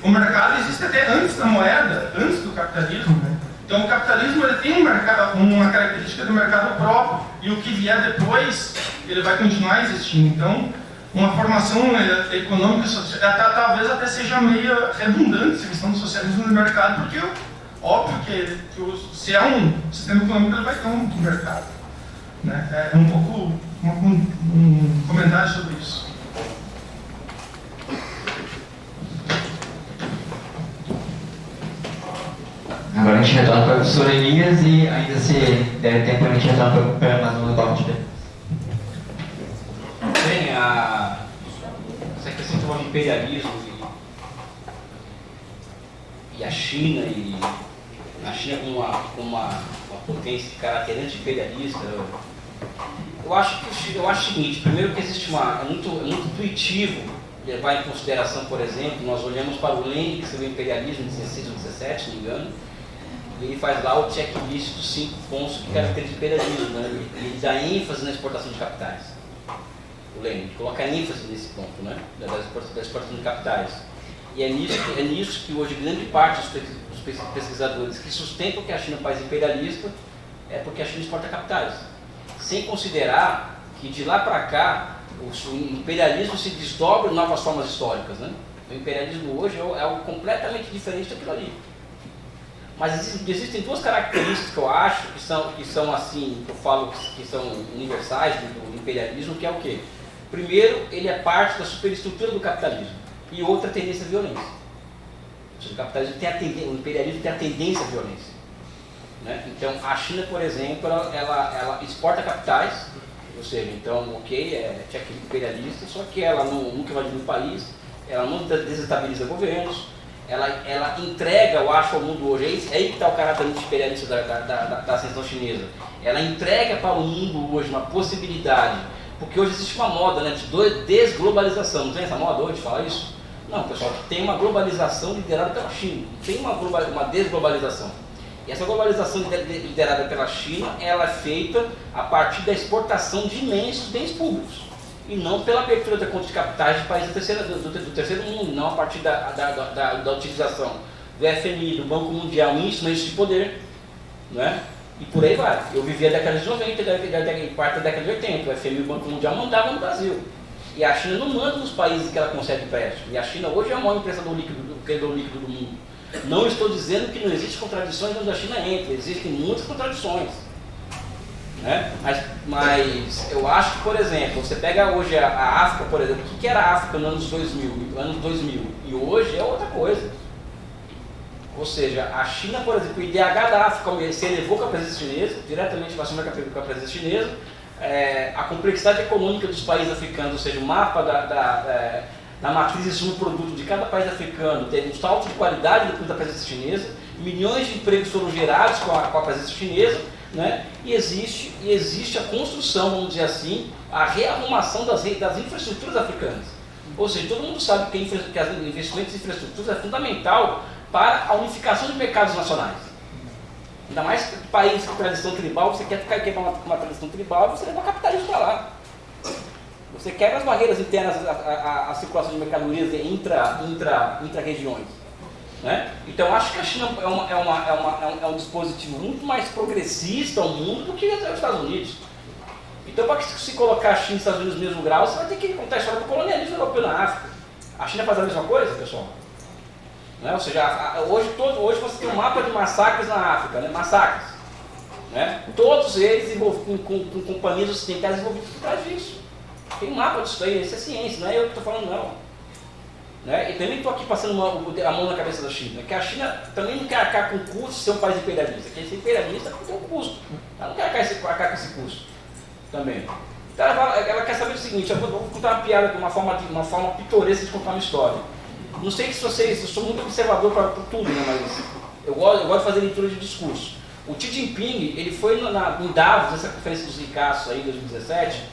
o mercado existe até antes da moeda, antes do capitalismo. Né? Então, o capitalismo ele tem uma característica do mercado próprio, e o que vier depois, ele vai continuar existindo. Então, uma formação econômica, talvez até seja meio redundante essa questão do socialismo no mercado, porque óbvio que se é um sistema econômico, ele vai ter um mercado. Né? É um pouco um comentário sobre isso. Agora a gente retorna para o professor Elias e ainda se der tempo a gente retorna para mais um bloco de Bem, essa questão que envolve imperialismo e a China, a China como uma potência de caráter anti-imperialista, eu acho o seguinte: primeiro que existe é muito intuitivo levar em consideração, por exemplo, nós olhamos para o Lenin, que escreveu Imperialismo, em 16 ou 17, se não me engano, e ele faz lá o checklist dos 5 pontos que caracterizam o imperialismo, né? Ele dá ênfase na exportação de capitais. O Lenin coloca ênfase nesse ponto, né? da exportação de capitais. E é nisso que hoje grande parte dos pesquisadores que sustentam que a China é um país imperialista é porque a China exporta capitais, sem considerar que de lá para cá o imperialismo se desdobra em novas formas históricas. Né? O imperialismo hoje é algo completamente diferente daquilo ali. Mas existem duas características que eu acho que são assim, que eu falo que são universais do imperialismo, que é o quê? Primeiro, ele é parte da superestrutura do capitalismo, e outra, a tendência à violência. Ou seja, o imperialismo tem a tendência à violência. Né? Então, a China, por exemplo, ela exporta capitais, ou seja, então, é imperialista, só que ela nunca vai no país, ela não desestabiliza governos, ela entrega, eu acho, ao mundo hoje, é aí que está o caráter imperialista da ascensão chinesa. Ela entrega para o mundo hoje uma possibilidade, porque hoje existe uma moda, né, de desglobalização. Não tem essa moda hoje de falar isso? Não, pessoal, tem uma globalização liderada pela China, tem uma desglobalização. E essa globalização liderada pela China, ela é feita a partir da exportação de imensos bens públicos, e não pela abertura da conta de capitais de países do terceiro mundo, não a partir da utilização do FMI, do Banco Mundial, em instrumentos de poder, né? E por aí vai. Eu vivi a década de 90 e parte da década de 80, o FMI e o Banco Mundial mandavam no Brasil. E a China não manda nos países que ela concede empréstimo. E a China hoje é o maior emprestador líquido do mundo. Não estou dizendo que não existem contradições onde a China entra, existem muitas contradições. Né? Mas eu acho que, por exemplo, você pega hoje a África, por exemplo, o que era a África nos anos 2000, e hoje é outra coisa. Ou seja, a China, por exemplo, o IDH da África se elevou com a presença chinesa, diretamente relacionado com a presença chinesa, a complexidade econômica dos países africanos, ou seja, o mapa da matriz de subproduto de cada país africano, teve um salto de qualidade depois da presença chinesa, milhões de empregos foram gerados com a presença chinesa, né? E existe a construção, vamos dizer assim, a rearrumação das infraestruturas africanas. Ou seja, todo mundo sabe que os investimentos em infraestrutura é fundamental para a unificação de mercados nacionais. Ainda mais países com tradição tribal, você quer quebrar uma tradição tribal, você leva o capitalismo para lá. Você quebra as barreiras internas à circulação de mercadorias intra-regiões. Né? Então, acho que a China é um dispositivo muito mais progressista ao mundo do que os Estados Unidos. Então, para se colocar a China e os Estados Unidos no mesmo grau, você vai ter que contar a história do colonialismo europeu na África. A China faz a mesma coisa, pessoal? Né? Ou seja, hoje você tem um mapa de massacres na África, né? Massacres. Né? Todos eles com companhias ocidentais envolvidas por trás disso. Tem um mapa disso aí, isso é ciência, não é eu que estou falando não. Né? E também estou aqui passando a mão na cabeça da China, que a China também não quer arcar com o custo de ser um país imperialista, quer ser imperialista porque tem um custo. Ela não quer arcar com esse custo também. Então ela quer saber o seguinte, eu vou contar uma piada, uma forma pitoresca de contar uma história. Não sei se vocês, eu sou muito observador para tudo, né, mas eu gosto de fazer leitura de discurso. O Xi Jinping, ele foi em Davos, nessa conferência dos ricaços aí, em 2017,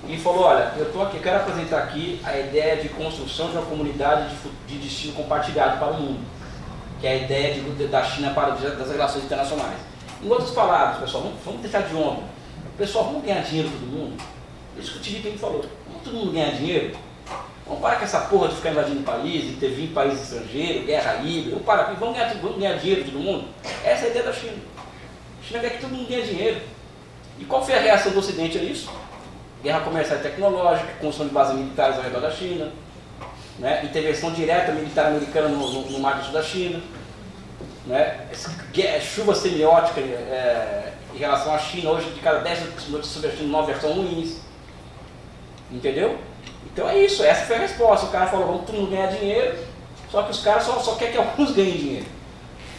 e falou, olha, eu estou aqui, quero apresentar aqui a ideia de construção de uma comunidade de destino compartilhado para o mundo, que é a ideia da China das relações internacionais. Em outras palavras, pessoal, vamos deixar de onda. Pessoal, vamos ganhar dinheiro todo mundo? Isso que o Xi Jinping falou, vamos todo mundo ganhar dinheiro? Vamos parar com essa porra de ficar invadindo países, intervir em países estrangeiros, guerra híbrida, vamos ganhar dinheiro todo mundo? Essa é a ideia da China. A China quer que todo mundo ganhe dinheiro. E qual foi a reação do Ocidente a isso? Guerra comercial e tecnológica, construção de bases militares ao redor da China, né? Intervenção direta militar americana no Mar do Sul da China, né? Chuva semiótica em relação à China, hoje de cada 10 notícias sobre a China, 9 são ruins. Entendeu? Então é isso, essa foi a resposta. O cara falou, vamos todo mundo ganhar dinheiro, só que os caras só querem que alguns ganhem dinheiro.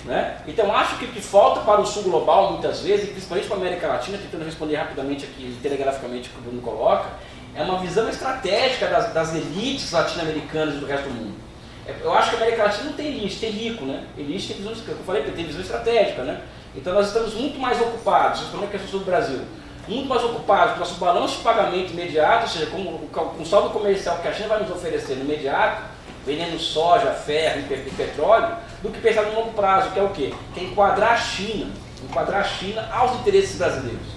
Né? Então acho que o que falta para o sul global muitas vezes, e principalmente para a América Latina, tentando responder rapidamente aqui, telegraficamente o que o Bruno coloca, é uma visão estratégica das elites latino-americanas e do resto do mundo. Eu acho que a América Latina não tem elite, tem rico, né? Elite tem visão, eu falei, tem visão estratégica, né? Então nós estamos muito mais ocupados, respondendo a questão do Brasil, muito mais ocupados com o nosso balanço de pagamento imediato, ou seja, com o saldo comercial que a China vai nos oferecer no imediato, vendendo soja, ferro e petróleo, do que pensar no longo prazo, que é o quê? Que é enquadrar a China aos interesses brasileiros.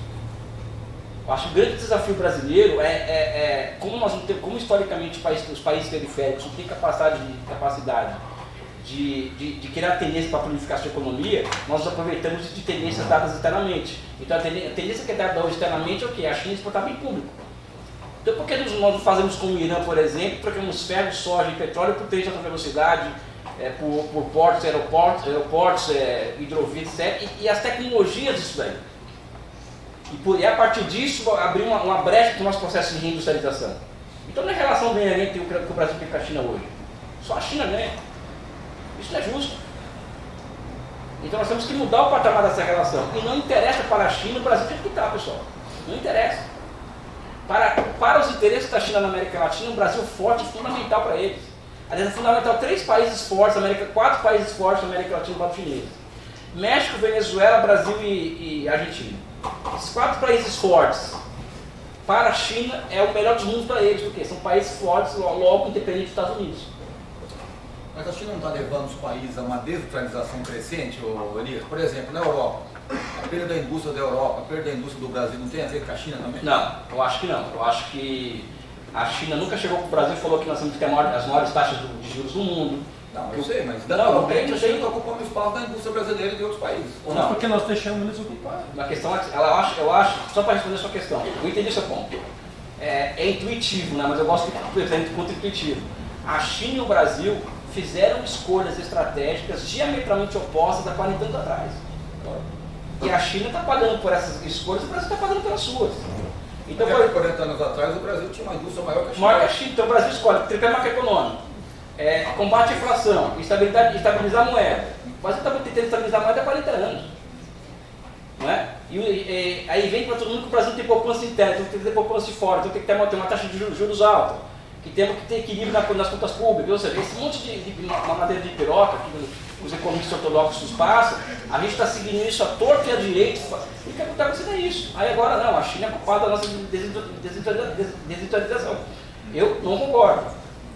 Eu acho que o grande desafio brasileiro como historicamente os países periféricos não têm capacidade de criar tendência para a planificação da economia, nós aproveitamos de tendências dadas internamente. Então a tendência que é dada hoje internamente é o quê? A China exportar bem público. Então por que nós não fazemos como o Irã, por exemplo, trocamos ferro, soja e petróleo por trem de alta velocidade, por portos, aeroportos, hidrovias, etc. E as tecnologias disso daí. E a partir disso abrir uma brecha para o nosso processo de reindustrialização. Então não é relação ganha-ganha que o Brasil tem com a China hoje. Só a China ganha. Isso não é justo. Então nós temos que mudar o patamar dessa relação. E não interessa para a China o Brasil tem que estar, pessoal. Não interessa. Para os interesses da China na América Latina, um Brasil forte é fundamental para eles. Aliás, é fundamental 4 países fortes na América Latina e chinesa. México, Venezuela, Brasil e Argentina. Esses 4 países fortes para a China é o melhor dos mundos para eles, porque são países fortes, logo independentes dos Estados Unidos. Mas a China não está levando os países a uma desindustrialização crescente, Elias? Por exemplo, na Europa, a perda da indústria da Europa, a perda da indústria do Brasil não tem a ver com a China também? Não, eu acho que não. Eu acho que a China nunca chegou para o Brasil e falou que nós temos que ter as maiores taxas de juros do mundo. Não, eu sei, mas não tem. A China está ocupando o espaço da indústria brasileira e de outros países. Não, porque nós deixamos eles ocupados. A questão é, eu acho, só para responder a sua questão, eu entendi o seu ponto. É intuitivo, né? Mas eu gosto de exemplo contra-intuitivo. A China e o Brasil fizeram escolhas estratégicas diametralmente opostas há 40 anos atrás. E a China está pagando por essas escolhas e o Brasil está pagando pelas suas. Então, há 40 anos atrás o Brasil tinha uma indústria maior que a China. Maior que a China. Então o Brasil escolhe tripé macroeconômico, combate à inflação, estabilizar a moeda. O Brasil está tentando estabilizar a moeda há 40 anos. Não é? Aí vem para todo mundo que o Brasil não tem poupança interna, então tem que ter poupança de fora, então tem que ter uma taxa de juros alta. que temos que ter equilíbrio nas contas públicas, ou seja, esse monte de madeira de piroca que os economistas ortodoxos passam, a gente está seguindo isso à torta e à direita, e o que está acontecendo é isso. Aí agora não, a China é culpada da nossa desindustrialização. Eu não concordo.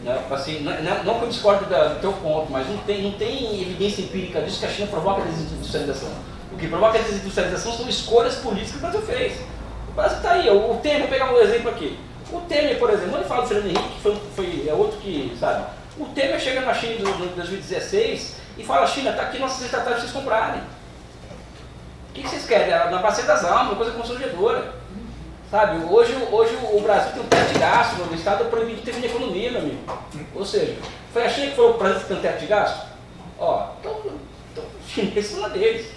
Né? Assim, não que eu discordo do teu ponto, mas não tem evidência empírica disso que a China provoca a desindustrialização. O que provoca a desindustrialização são escolhas políticas que o Brasil fez. O Brasil está aí, o Temer, vou pegar um exemplo aqui. O Temer, por exemplo, quando ele fala do Fernando Henrique, é outro que, sabe, o Temer chega na China em 2016 e fala, China, está aqui nossas estatais para vocês comprarem. O que vocês querem? Na bacia das almas, uma coisa constrangedora. Sabe, hoje o Brasil tem um teto de gasto, o Estado é proibido de intervir na economia, meu amigo. Ou seja, foi a China que falou que o Brasil tem um teto de gasto? Ó, então os chineses são deles.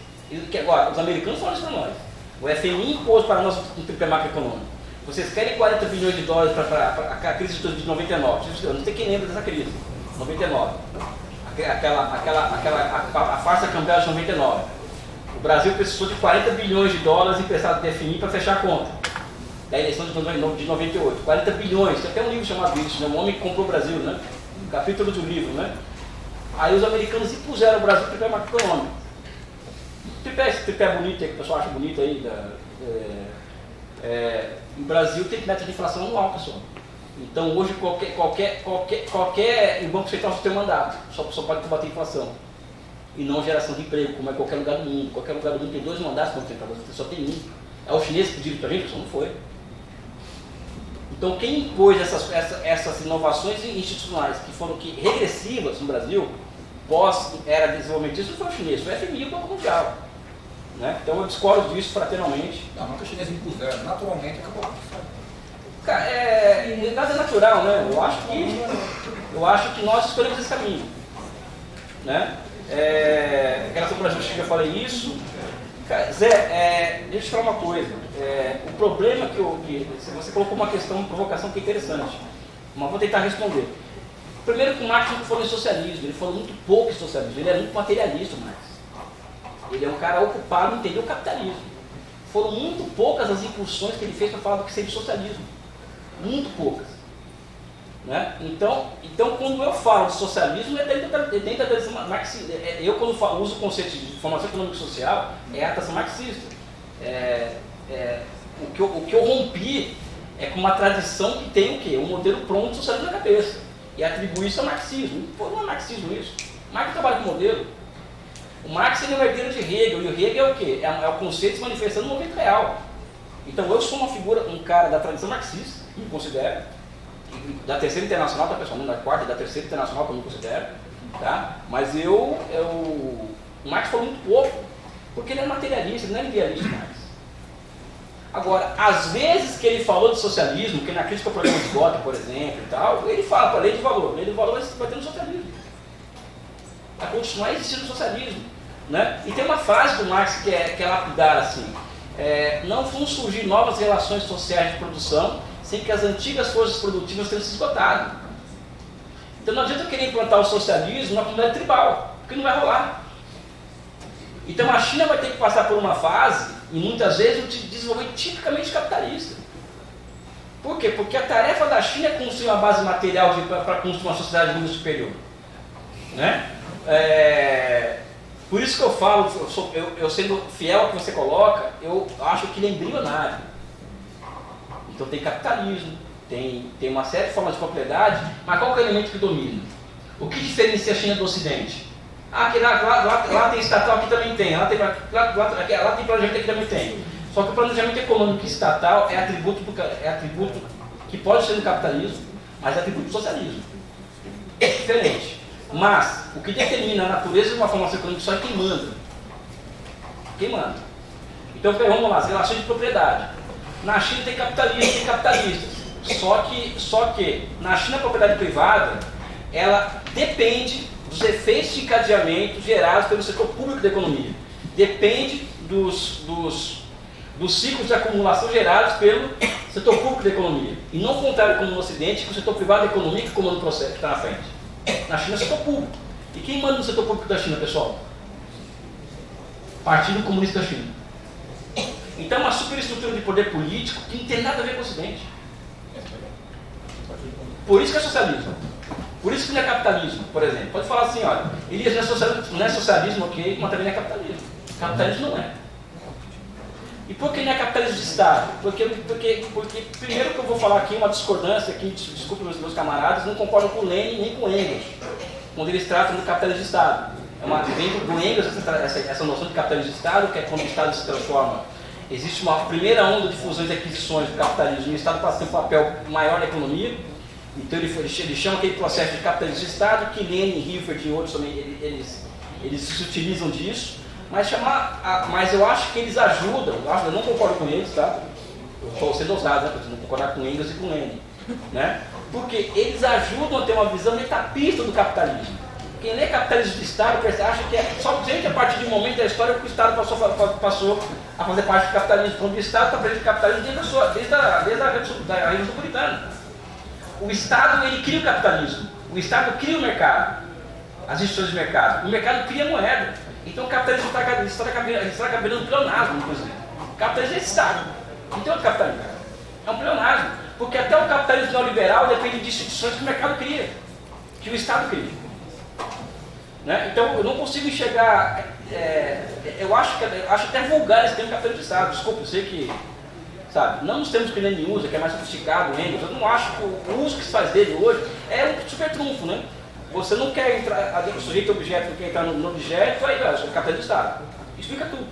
Agora, os americanos falam isso para nós. O FMI impôs para nós um tripé macroeconômico. Vocês querem 40 bilhões de dólares para a crise de 99? Eu não sei quem lembra dessa crise. 99. A farsa cambial de 99. O Brasil precisou de 40 bilhões de dólares emprestados do FMI para fechar a conta. Da eleição de 98. 40 bilhões. Tem até um livro chamado isso, né? O Homem que Comprou o Brasil, né? Um capítulo do livro, né? Aí os americanos impuseram o Brasil tripé macroeconômico. Esse tripé bonito aí, que o pessoal acha bonito aí, o Brasil tem meta de inflação anual, pessoal. Então hoje qualquer banco central só tem um mandato, só pode combater a inflação. E não geração de emprego, como é qualquer lugar do mundo. Qualquer lugar do mundo tem 2 mandatos banco central, só tem um. É o chinês que pediu para a gente, só não foi. Então quem impôs essas inovações institucionais que regressivas no Brasil, pós-era desenvolvimentista, não foi o chinês, foi o FMI e o Banco Mundial. Né? Então eu discordo disso fraternalmente. Não que os chineses impuseram, naturalmente acabou. Cara, nada é natural, né? Eu acho que nós escolhemos esse caminho. Né? Em relação ao Brasil Chile, eu falei isso. Cara, Zé, deixa eu te falar uma coisa. O problema que você colocou uma questão, uma provocação que é interessante. Mas vou tentar responder. Primeiro que o Marx não falou em socialismo, ele falou muito pouco em socialismo, ele é muito materialista, o Marx. Ele é um cara ocupado em entender o capitalismo. Foram muito poucas as incursões que ele fez para falar do que seria socialismo. Muito poucas. Né? Então, quando eu falo de socialismo, é dentro da tradição marxista. Eu, quando uso o conceito de formação econômica e social, é a tradição marxista. O que eu rompi é com uma tradição que tem o quê? Um modelo pronto de socialismo na cabeça. E atribuir isso ao marxismo. Pô, não é marxismo isso. Marx trabalha com modelo. O Marx é um herdeiro de Hegel, e o Hegel é o quê? É o conceito se manifestando no movimento real. Então eu sou uma figura, um cara da tradição marxista, me considero, da terceira internacional, tá pessoal, não da quarta, da terceira internacional que eu me considero, tá? Mas o Marx falou muito pouco, porque ele é materialista, ele não é idealista, Marx. Agora, às vezes que ele falou de socialismo, que na crítica ao programa de Gotha, por exemplo, e tal, ele fala para a lei de valor vai ter no socialismo. Vai continuar existindo o socialismo. Né? E tem uma frase do Marx que é lapidar assim: não vão surgir novas relações sociais de produção sem que as antigas forças produtivas tenham se esgotado. Então não adianta eu querer implantar o socialismo na comunidade tribal, porque não vai rolar. Então a China vai ter que passar por uma fase, e muitas vezes, de desenvolvimento tipicamente capitalista. Por quê? Porque a tarefa da China é construir uma base material para construir uma sociedade de nível superior. Né? Por isso que eu falo, eu sendo fiel ao que você coloca, eu acho que ele é embrionário. Então tem capitalismo, tem uma série de formas de propriedade, mas qual é o elemento que domina? O que diferencia a China do Ocidente? Que lá tem estatal, aqui também tem, lá tem planejamento, aqui também tem. Só que o planejamento econômico estatal é atributo que pode ser do capitalismo, mas é atributo do socialismo. É diferente. Mas o que determina a natureza de uma formação econômica só é quem manda. Quem manda. Então vamos lá, as relações de propriedade. Na China tem capitalistas e capitalistas. Só que na China a propriedade privada, ela depende dos efeitos de encadeamento gerados pelo setor público da economia. Depende dos ciclos de acumulação gerados pelo setor público da economia. E não contrário como no Ocidente, que o setor privado da economia que comanda o processo que está na frente. Na China é o setor público. E quem manda no setor público da China, pessoal? Partido Comunista da China. Então é uma superestrutura de poder político que não tem nada a ver com o Ocidente. Por isso que é socialismo. Por isso que não é capitalismo, por exemplo. Pode falar assim, olha, Elias, não é socialismo, ok, mas também não é capitalismo. Capitalismo não é. E por que não é capitalismo de Estado? Porque primeiro que eu vou falar aqui, uma discordância aqui, desculpe meus camaradas, não concordam com o Lenin nem com o Engels, quando eles tratam do capitalismo de Estado. Vem do Engels essa noção de capitalismo de Estado, que é quando o Estado se transforma. Existe uma primeira onda de fusões e aquisições do capitalismo, e o Estado passa a ter um papel maior na economia. Então ele chama aquele processo de capitalismo de Estado, que Lenin, Hilfert e outros também, eles se utilizam disso. Mas eu acho que eles ajudam, eu não concordo com eles, tá? Eu estou sendo ousado, né? Para não concordar com Engels e com Lenin, né? Porque eles ajudam a ter uma visão etapista do capitalismo. Quem lê capitalismo de Estado acha que é somente a partir de um momento da história que o Estado passou a fazer parte do capitalismo. Quando o Estado está presente no capitalismo desde a Revolução Puritana. O Estado, ele cria o capitalismo. O Estado cria o mercado, as instituições de mercado. O mercado cria a moeda. Então o capitalismo está cabendo um pleonasmo, inclusive. O capitalismo é Estado, não tem outro capitalismo. É um pleonasmo, porque até o capitalismo neoliberal depende de instituições que o mercado cria, que o Estado cria. Né? Então eu não consigo enxergar, eu acho até vulgar esse termo capitalismo de Estado. Desculpa, eu sei que, sabe, não nos termos que Lenin usa, que é mais sofisticado, Engels, eu não acho que o uso que se faz dele hoje é um super trunfo, né? Você não quer entrar, o sujeito objeto não quer entrar no objeto, aí o capitalismo de Estado. Explica tudo.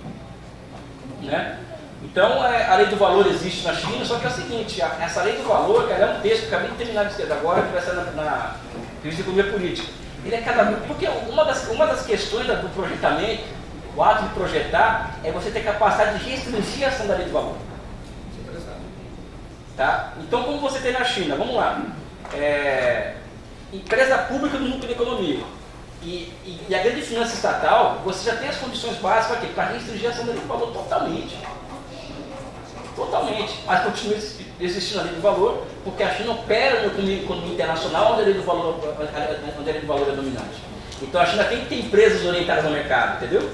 Né? Então a lei do valor existe na China, só que é o seguinte, essa lei do valor, cara, é um texto que eu acabei de terminar de escrever agora, que vai ser na revista de economia política. Ele é porque uma das questões do projetamento, o ato de projetar, é você ter capacidade de restringir a ação da lei do valor. Tá? Então, como você tem na China, vamos lá. Empresa pública no núcleo da economia e a grande finança estatal, você já tem as condições básicas para restringir a ação da lei do valor totalmente. Mas continua existindo a lei do valor, porque a China opera no economia internacional onde a lei do valor é dominante. Então a China tem que ter empresas orientadas ao mercado, entendeu?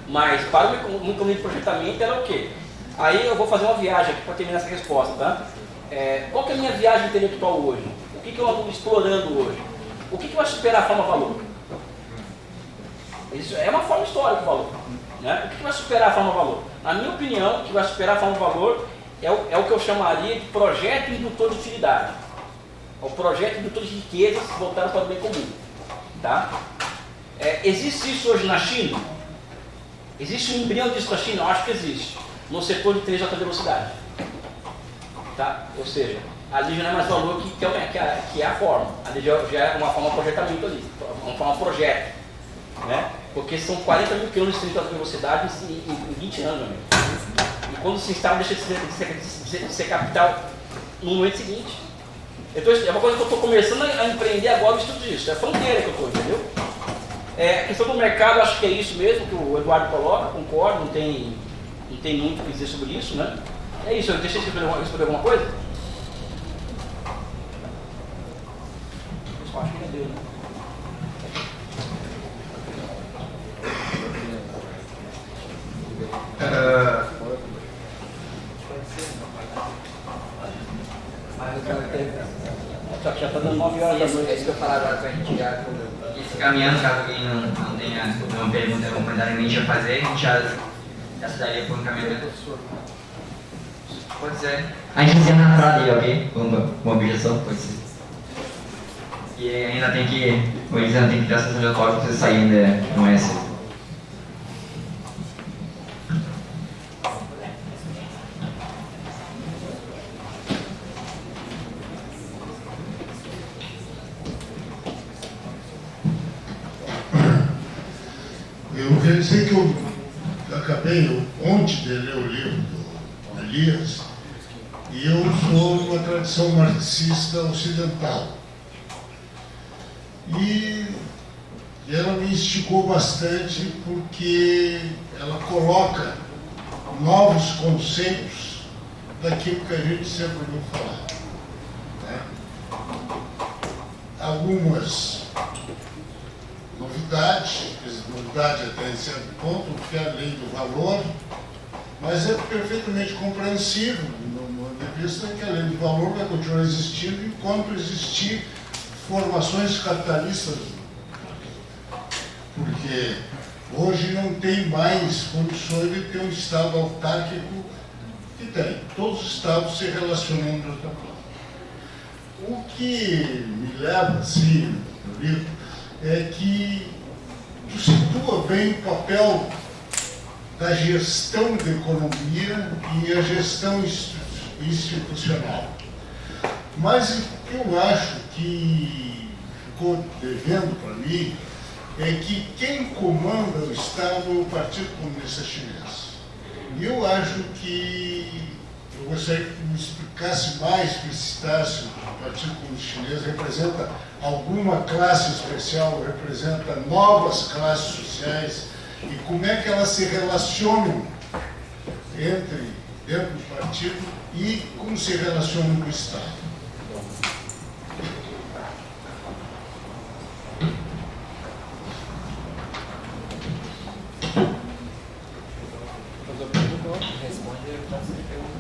Mas para uma economia de projetamento ela é o quê? Aí eu vou fazer uma viagem aqui para terminar essa resposta, tá? Qual que é a minha viagem intelectual hoje? O que eu ando explorando hoje? O que vai superar a forma-valor? Isso é uma forma histórica do valor. Né? O que vai superar a forma-valor? Na minha opinião, o que vai superar a forma-valor é o que eu chamaria de projeto indutor de utilidade. É o projeto indutor de riquezas voltado para o bem comum. Tá? Existe isso hoje na China? Existe um embrião disso na China? Eu acho que existe. No setor de trens de alta velocidade. Tá? Ou seja, ali já não é mais valor que é a forma. Ali já é uma forma de projetamento ali, uma forma de projeto. Né? Porque são 40 mil quilômetros de trem de alta velocidade em 20 anos. Amigo. E quando se instala, deixa de ser capital no momento seguinte. É uma coisa que eu estou começando a empreender agora o estudo disso. É a fronteira que eu estou, entendeu? A questão do mercado, acho que é isso mesmo que o Eduardo coloca, concordo, não tem muito o que dizer sobre isso, né? É isso, eu deixei de responder alguma coisa? Eu acho que não deu, né? Já está dando 9 horas da noite. É isso que eu falar agora para a gente já ir caminhando, caso alguém não tenha uma pergunta ou comentário em mente a fazer, a gente já se daria por um caminhamento. Pode ser. A gente encerra na frase aí, ok? Uma objeção, pode ser. E ainda tem que. O Elis ainda tem que ter a sessão de autógrafo para você sair ainda com essa. Eu queria dizer que eu acabei ontem de ler o livro do Elias e eu sou de uma tradição marxista ocidental. E ela me instigou bastante porque ela coloca novos conceitos daquilo que a gente sempre ouviu falar. Né? Algumas novidades, novidade até em certo ponto, que é a lei do valor, mas é perfeitamente compreensível, vista que a lei do valor vai continuar existindo enquanto existir formações capitalistas. Porque hoje não tem mais condições de ter um Estado autárquico que tem. Todos os Estados se relacionam de outra forma. O que me leva, assim, no livro, é que tu situa bem o papel da gestão da economia e a gestão institucional. Mas o que eu acho que ficou devendo para mim é que quem comanda o Estado é o Partido Comunista Chinês. E eu acho que eu gostaria que me explicasse mais, explicitasse o Partido Comunista Chinês representa alguma classe especial, representa novas classes sociais, e como é que elas se relacionam dentro do partido e como se relacionam com o Estado.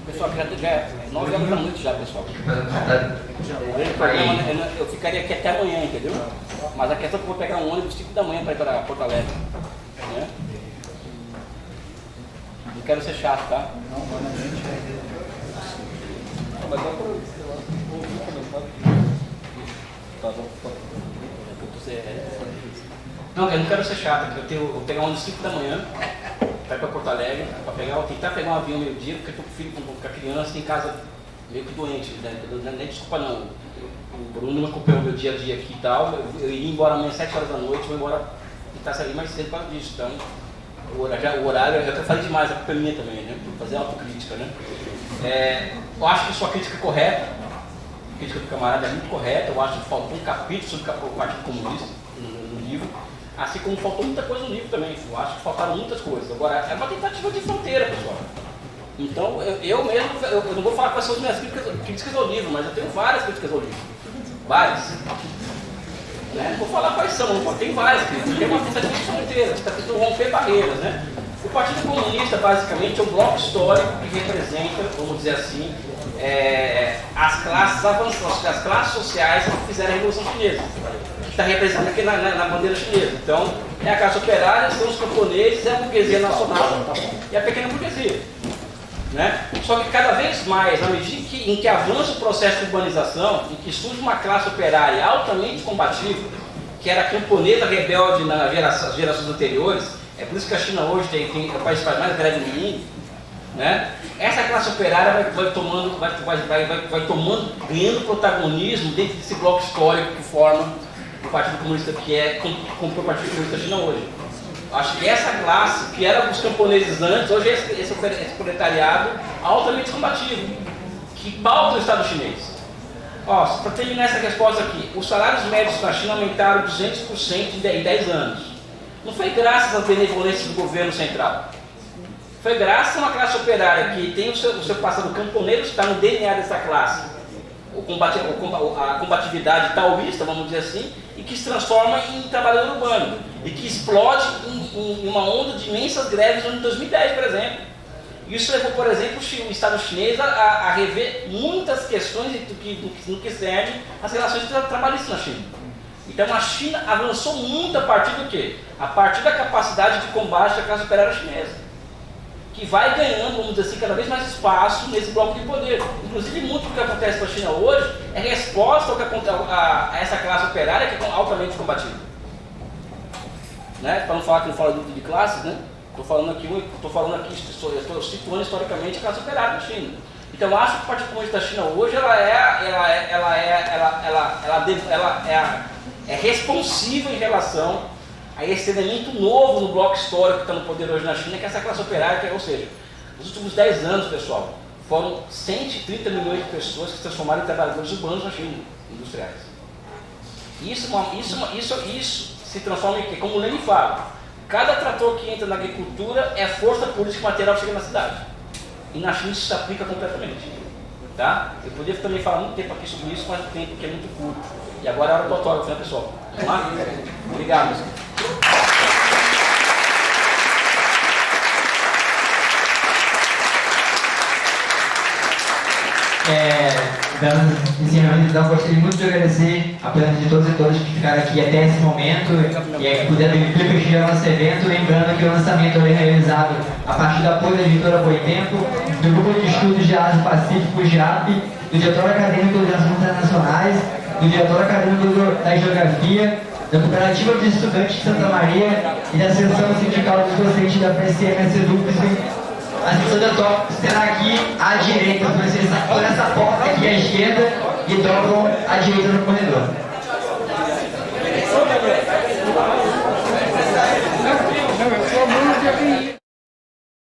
Pessoal, já é 9 horas da noite já, pessoal. Eu ficaria aqui até amanhã, entendeu? Mas a questão é que eu vou pegar um ônibus 5 da manhã para ir para Porto Alegre. Né? Não quero ser chato, tá? Não, mas dá para ouvir o comentário. Tá bom. Não, eu não quero ser chato, eu vou pegar um ônibus 5 da manhã para ir para Porto Alegre, para tentar pegar um avião meio-dia, porque eu estou com filho com a criança em casa meio que doente, né? Nem desculpa não, o Bruno me acompanhou o meu dia a dia aqui e tal, eu iria embora amanhã às 7 horas da noite, vou embora tentar sair mais cedo por causa disso, então o horário, eu falei demais, a culpa é minha também, né? Vou fazer autocrítica, né? Eu acho que sua crítica é correta, a crítica do camarada é muito correta, eu acho que faltou um capítulo sobre o Partido Comunista no livro, assim como faltou muita coisa no livro também, eu acho que faltaram muitas coisas. Agora, é uma tentativa de fronteira, pessoal. Então, eu mesmo, eu não vou falar quais são as minhas críticas ao livro, mas eu tenho várias críticas ao livro. Várias. Né? Não vou falar quais são, tem várias críticas. Tem uma tentativa de fronteira, que está tentando romper barreiras, né? O Partido Comunista, basicamente, é um bloco histórico que representa, vamos dizer assim, as classes avançadas, as classes sociais que fizeram a Revolução Chinesa. Está representado aqui na bandeira chinesa. Então, é a classe operária, são os camponeses, é a burguesia nacional e a pequena burguesia. Né? Só que cada vez mais, na medida em que avança o processo de urbanização, em que surge uma classe operária altamente combativa, que era camponesa rebelde nas gerações anteriores, é por isso que a China hoje é o país que faz mais greve no mundo, né? Essa classe operária vai ganhando protagonismo dentro desse bloco histórico que forma o Partido Comunista, que é como o Partido Comunista da China hoje. Acho que essa classe, que era os camponeses antes, hoje é esse proletariado altamente combativo, que pauta o Estado chinês. Para terminar essa resposta aqui, os salários médios na China aumentaram 200% em 10 anos. Não foi graças às benevolências do governo central. Foi graças a uma classe operária que tem o seu passado camponês, está no DNA dessa classe. A combatividade taoísta, vamos dizer assim, e que se transforma em trabalhador urbano e que explode em uma onda de imensas greves no ano de 2010, por exemplo. Isso levou, por exemplo, o Estado chinês a rever muitas questões no que serve as relações trabalhistas na China. Então a China avançou muito a partir do quê? A partir da capacidade de combate da classe operária chinesa, que vai ganhando, vamos dizer assim, cada vez mais espaço nesse bloco de poder. Inclusive, muito do que acontece na China hoje é resposta ao que a essa classe operária que é altamente combativa. Né? Para não falar que não fala de classes, né? Estou falando aqui, estou situando historicamente a classe operária na China. Então, eu acho que o Partido Comunista da China hoje é responsiva em relação a esse elemento novo no bloco histórico que está no poder hoje na China, que é essa classe operária, ou seja, nos últimos 10 anos, pessoal, foram 130 milhões de pessoas que se transformaram em trabalhadores urbanos na China, industriais. Isso se transforma em quê? Como o Lenin fala, cada trator que entra na agricultura é força política e material que chega na cidade. E na China isso se aplica completamente. Tá? Eu poderia também falar muito tempo aqui sobre isso, mas o tempo que é muito curto. E agora é a hora do autógrafo, né, pessoal? Vamos lá? Obrigado. dando encerramento, então gostaria muito de agradecer a presença de todos e todas que ficaram aqui até esse momento e aí puderam prestigiar o nosso evento, lembrando que o lançamento é realizado a partir do apoio da editora Boitempo, do Grupo de Estudos de Ásia Pacífico, GIAP, do Diretório Acadêmico de Assuntos Internacionais, do Diretório Acadêmico da Geografia, da Cooperativa de Estudantes de Santa Maria e da Seção Sindical dos Docentes da PCMS Dupes. A sessão da top será aqui à direita, por essa porta aqui à esquerda e dobram à direita no corredor.